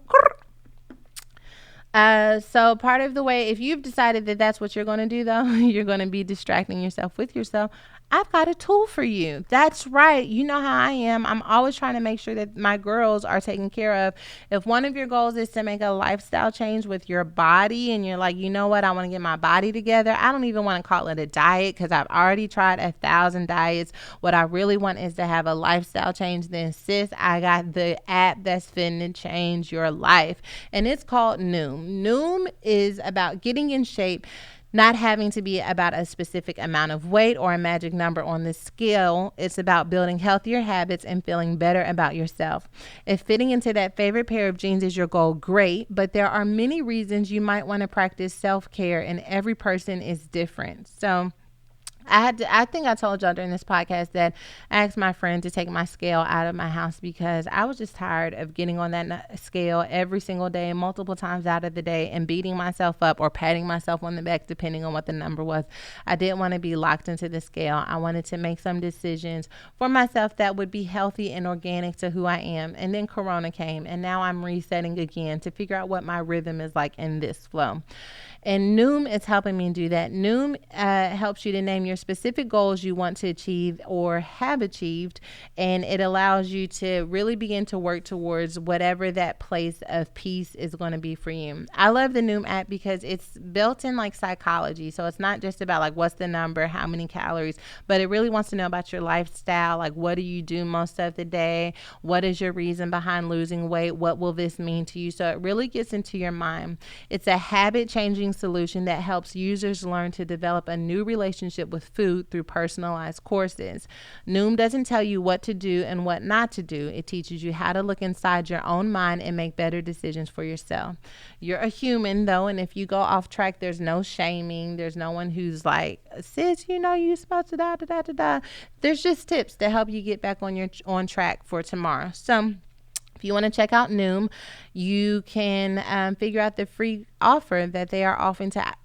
part of the way, if you've decided that that's what you're going to do, though, you're going to be distracting yourself with yourself, I've got a tool for you. That's right. You know how I am. I'm always trying to make sure that my girls are taken care of. If one of your goals is to make a lifestyle change with your body, and you're like, you know what, I want to get my body together. I don't even want to call it a diet, because I've already tried 1,000 diets. What I really want is to have a lifestyle change. Then, sis, I got the app that's finna change your life. And it's called Noom. Noom is about getting in shape, not having to be about a specific amount of weight or a magic number on the scale. It's about building healthier habits and feeling better about yourself. If fitting into that favorite pair of jeans is your goal, great, but there are many reasons you might want to practice self-care, and every person is different. So I think I told y'all during this podcast that I asked my friend to take my scale out of my house, because I was just tired of getting on that scale every single day, multiple times out of the day, and beating myself up or patting myself on the back, depending on what the number was. I didn't want to be locked into the scale. I wanted to make some decisions for myself that would be healthy and organic to who I am. And then Corona came, and now I'm resetting again to figure out what my rhythm is like in this flow. And Noom is helping me do that. Noom helps you to name your specific goals you want to achieve or have achieved, and it allows you to really begin to work towards whatever that place of peace is going to be for you. I love the Noom app because it's built in like psychology. So it's not just about like what's the number, how many calories, but it really wants to know about your lifestyle. Like, what do you do most of the day? What is your reason behind losing weight? What will this mean to you? So it really gets into your mind. It's a habit changing solution that helps users learn to develop a new relationship with with food through personalized courses. Noom doesn't tell you what to do and what not to do. It teaches you how to look inside your own mind and make better decisions for yourself. You're a human, though, and if you go off track, there's no shaming. There's no one who's like, sis, you're supposed to da da da da da. There's just tips to help you get back on track for tomorrow. So if you want to check out Noom, you can figure out the free offer that they are offering to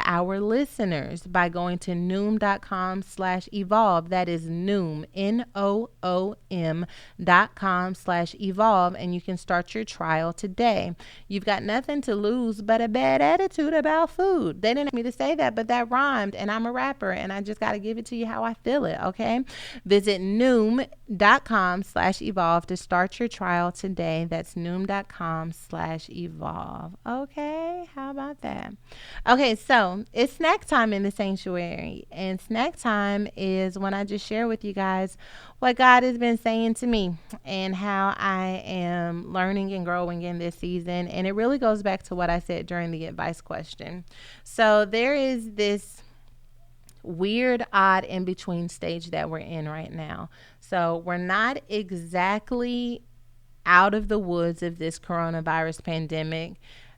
our listeners by going to noom.com/evolve. That is Noom, NOOM.com/evolve, and you can start your trial today. You've got nothing to lose but a bad attitude about food. They didn't want me to say that, but that rhymed, and I'm a rapper, and I just got to give it to you how I feel it, okay? Visit Noom.com/evolve to start your trial today. That's Noom.com/evolve. Okay, how about that? Okay, so it's snack time in the sanctuary, and snack time is when I just share with you guys what God has been saying to me and how I am learning and growing in this season. And it really goes back to what I said during the advice question. So there is this weird, odd in between stage that we're in right now. So we're not exactly out of the woods of this coronavirus pandemic,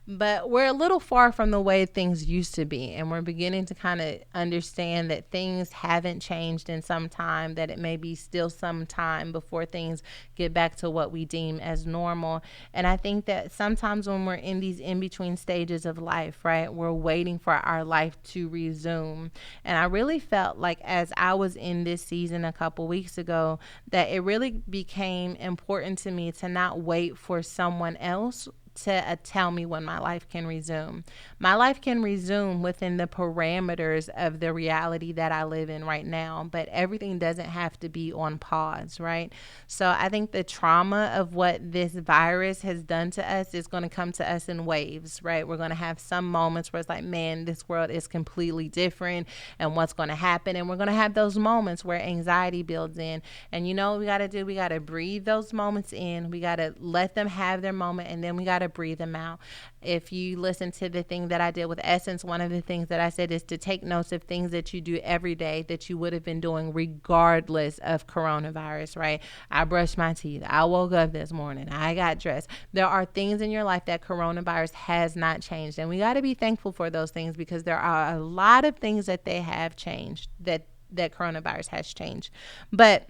but we're a little far from the way things used to be, and we're beginning to kind of understand that things haven't changed in some time, that it may be still some time before things get back to what we deem as normal. And I think that sometimes when we're in these in-between stages of life, right, we're waiting for our life to resume. And I really felt like as I was in this season a couple weeks ago, that it really became important to me to not wait for someone else to tell me when my life can resume. My life can resume within the parameters of the reality that I live in right now, but everything doesn't have to be on pause, right? So I think the trauma of what this virus has done to us is going to come to us in waves, right? We're going to have some moments where it's like, man, this world is completely different and what's going to happen. And we're going to have those moments where anxiety builds in. And you know what we got to do? We got to breathe those moments in. We got to let them have their moment, and then we got to breathe them out. If you listen to the thing that I did with Essence, one of the things that I said is to take notes of things that you do every day that you would have been doing regardless of coronavirus, right? I brushed my teeth. I woke up this morning. I got dressed. There are things in your life that coronavirus has not changed, and we got to be thankful for those things, because there are a lot of things that they have changed, that coronavirus has changed. But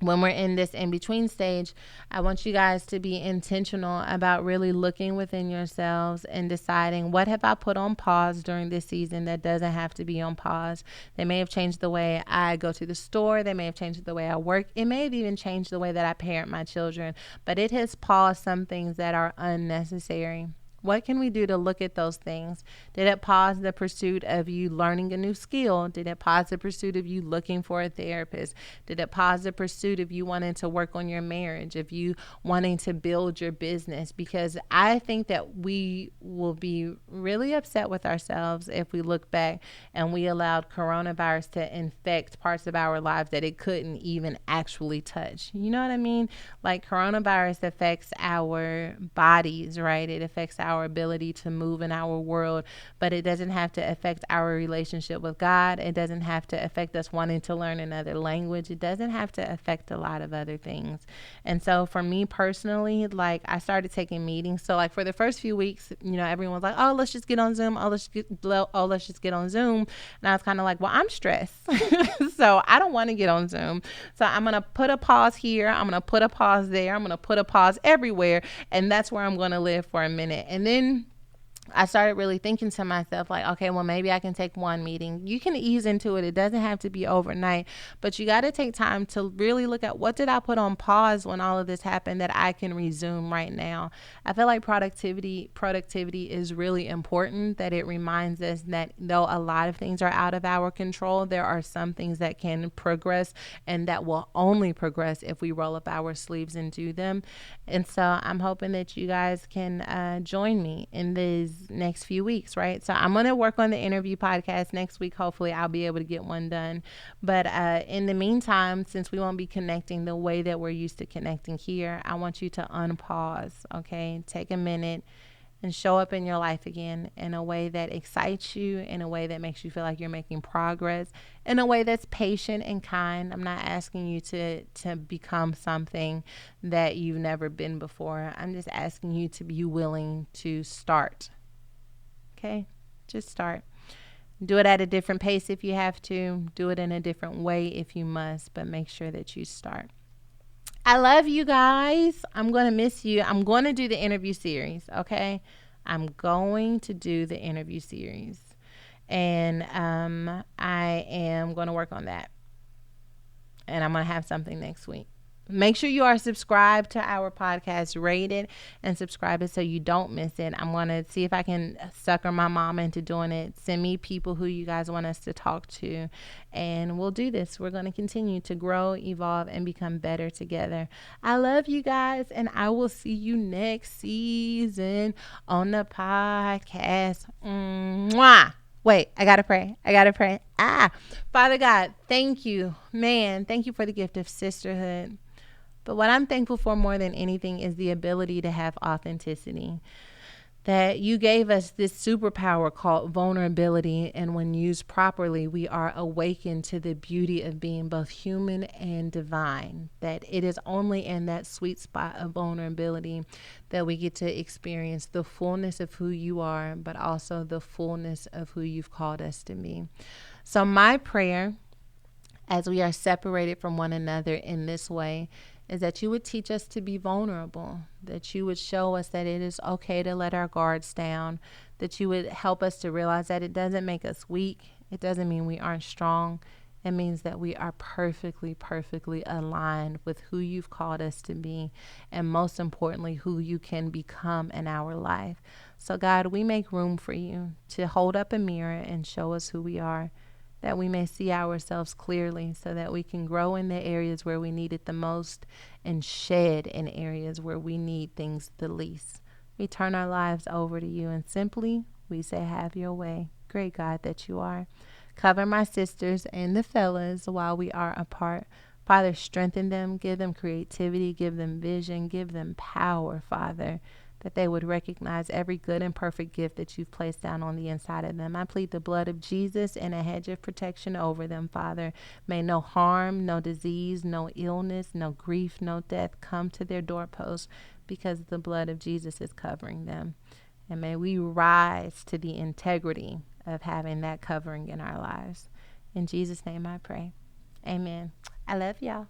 when we're in this in-between stage, I want you guys to be intentional about really looking within yourselves and deciding, what have I put on pause during this season that doesn't have to be on pause? They may have changed the way I go to the store. They may have changed the way I work. It may have even changed the way that I parent my children, but it has paused some things that are unnecessary. What can we do to look at those things? Did it pause the pursuit of you learning a new skill? Did it pause the pursuit of you looking for a therapist? Did it pause the pursuit of you wanting to work on your marriage, of you wanting to build your business? Because I think that we will be really upset with ourselves if we look back and we allowed coronavirus to infect parts of our lives that it couldn't even actually touch. You know what I mean? Like, coronavirus affects our bodies, right? It affects our ability to move in our world, but it doesn't have to affect our relationship with God. It doesn't have to affect us wanting to learn another language. It doesn't have to affect a lot of other things. And so for me personally, like, I started taking meetings. So like for the first few weeks, you know, everyone's like, oh, let's just get on Zoom. Let's just get on Zoom. And I was kind of like, well, I'm stressed. So I don't want to get on Zoom. So I'm going to put a pause here. I'm going to put a pause there. I'm going to put a pause everywhere. And that's where I'm going to live for a minute. And then I started really thinking to myself, like, okay, well, maybe I can take one meeting. You can ease into it. It doesn't have to be overnight, but you got to take time to really look at, what did I put on pause when all of this happened that I can resume right now? I feel like productivity is really important, that it reminds us that though a lot of things are out of our control, there are some things that can progress, and that will only progress if we roll up our sleeves and do them. And so I'm hoping that you guys can join me in these next few weeks, right? So I'm going to work on the interview podcast next week. Hopefully I'll be able to get one done. But in the meantime, since we won't be connecting the way that we're used to connecting here, I want you to unpause, okay? Take a minute and show up in your life again in a way that excites you, in a way that makes you feel like you're making progress, in a way that's patient and kind. I'm not asking you to become something that you've never been before. I'm just asking you to be willing to start. Okay? Just start. Do it at a different pace if you have to. Do it in a different way if you must, but make sure that you start. I love you guys. I'm going to miss you. I'm going to do the interview series, okay? I'm going to do the interview series. And I am going to work on that. And I'm going to have something next week. Make sure you are subscribed to our podcast, rate it, and subscribe it so you don't miss it. I'm going to see if I can sucker my mom into doing it. Send me people who you guys want us to talk to, and we'll do this. We're going to continue to grow, evolve, and become better together. I love you guys, and I will see you next season on the podcast. Mwah! Wait, I got to pray. Father God, thank you. Man, thank you for the gift of sisterhood. But what I'm thankful for more than anything is the ability to have authenticity. That you gave us this superpower called vulnerability, and when used properly, we are awakened to the beauty of being both human and divine. That it is only in that sweet spot of vulnerability that we get to experience the fullness of who you are, but also the fullness of who you've called us to be. So my prayer, as we are separated from one another in this way, is that you would teach us to be vulnerable, that you would show us that it is okay to let our guards down, that you would help us to realize that it doesn't make us weak. It doesn't mean we aren't strong. It means that we are perfectly aligned with who you've called us to be, and most importantly, who you can become in our life. So God, we make room for you to hold up a mirror and show us who we are, that we may see ourselves clearly so that we can grow in the areas where we need it the most and shed in areas where we need things the least. We turn our lives over to you, and simply we say, have your way. Great God that you are. Cover my sisters and the fellas while we are apart. Father, strengthen them, give them creativity, give them vision, give them power, Father, that they would recognize every good and perfect gift that you've placed down on the inside of them. I plead the blood of Jesus and a hedge of protection over them, Father. May no harm, no disease, no illness, no grief, no death come to their doorposts, because the blood of Jesus is covering them. And may we rise to the integrity of having that covering in our lives. In Jesus' name I pray. Amen. I love y'all.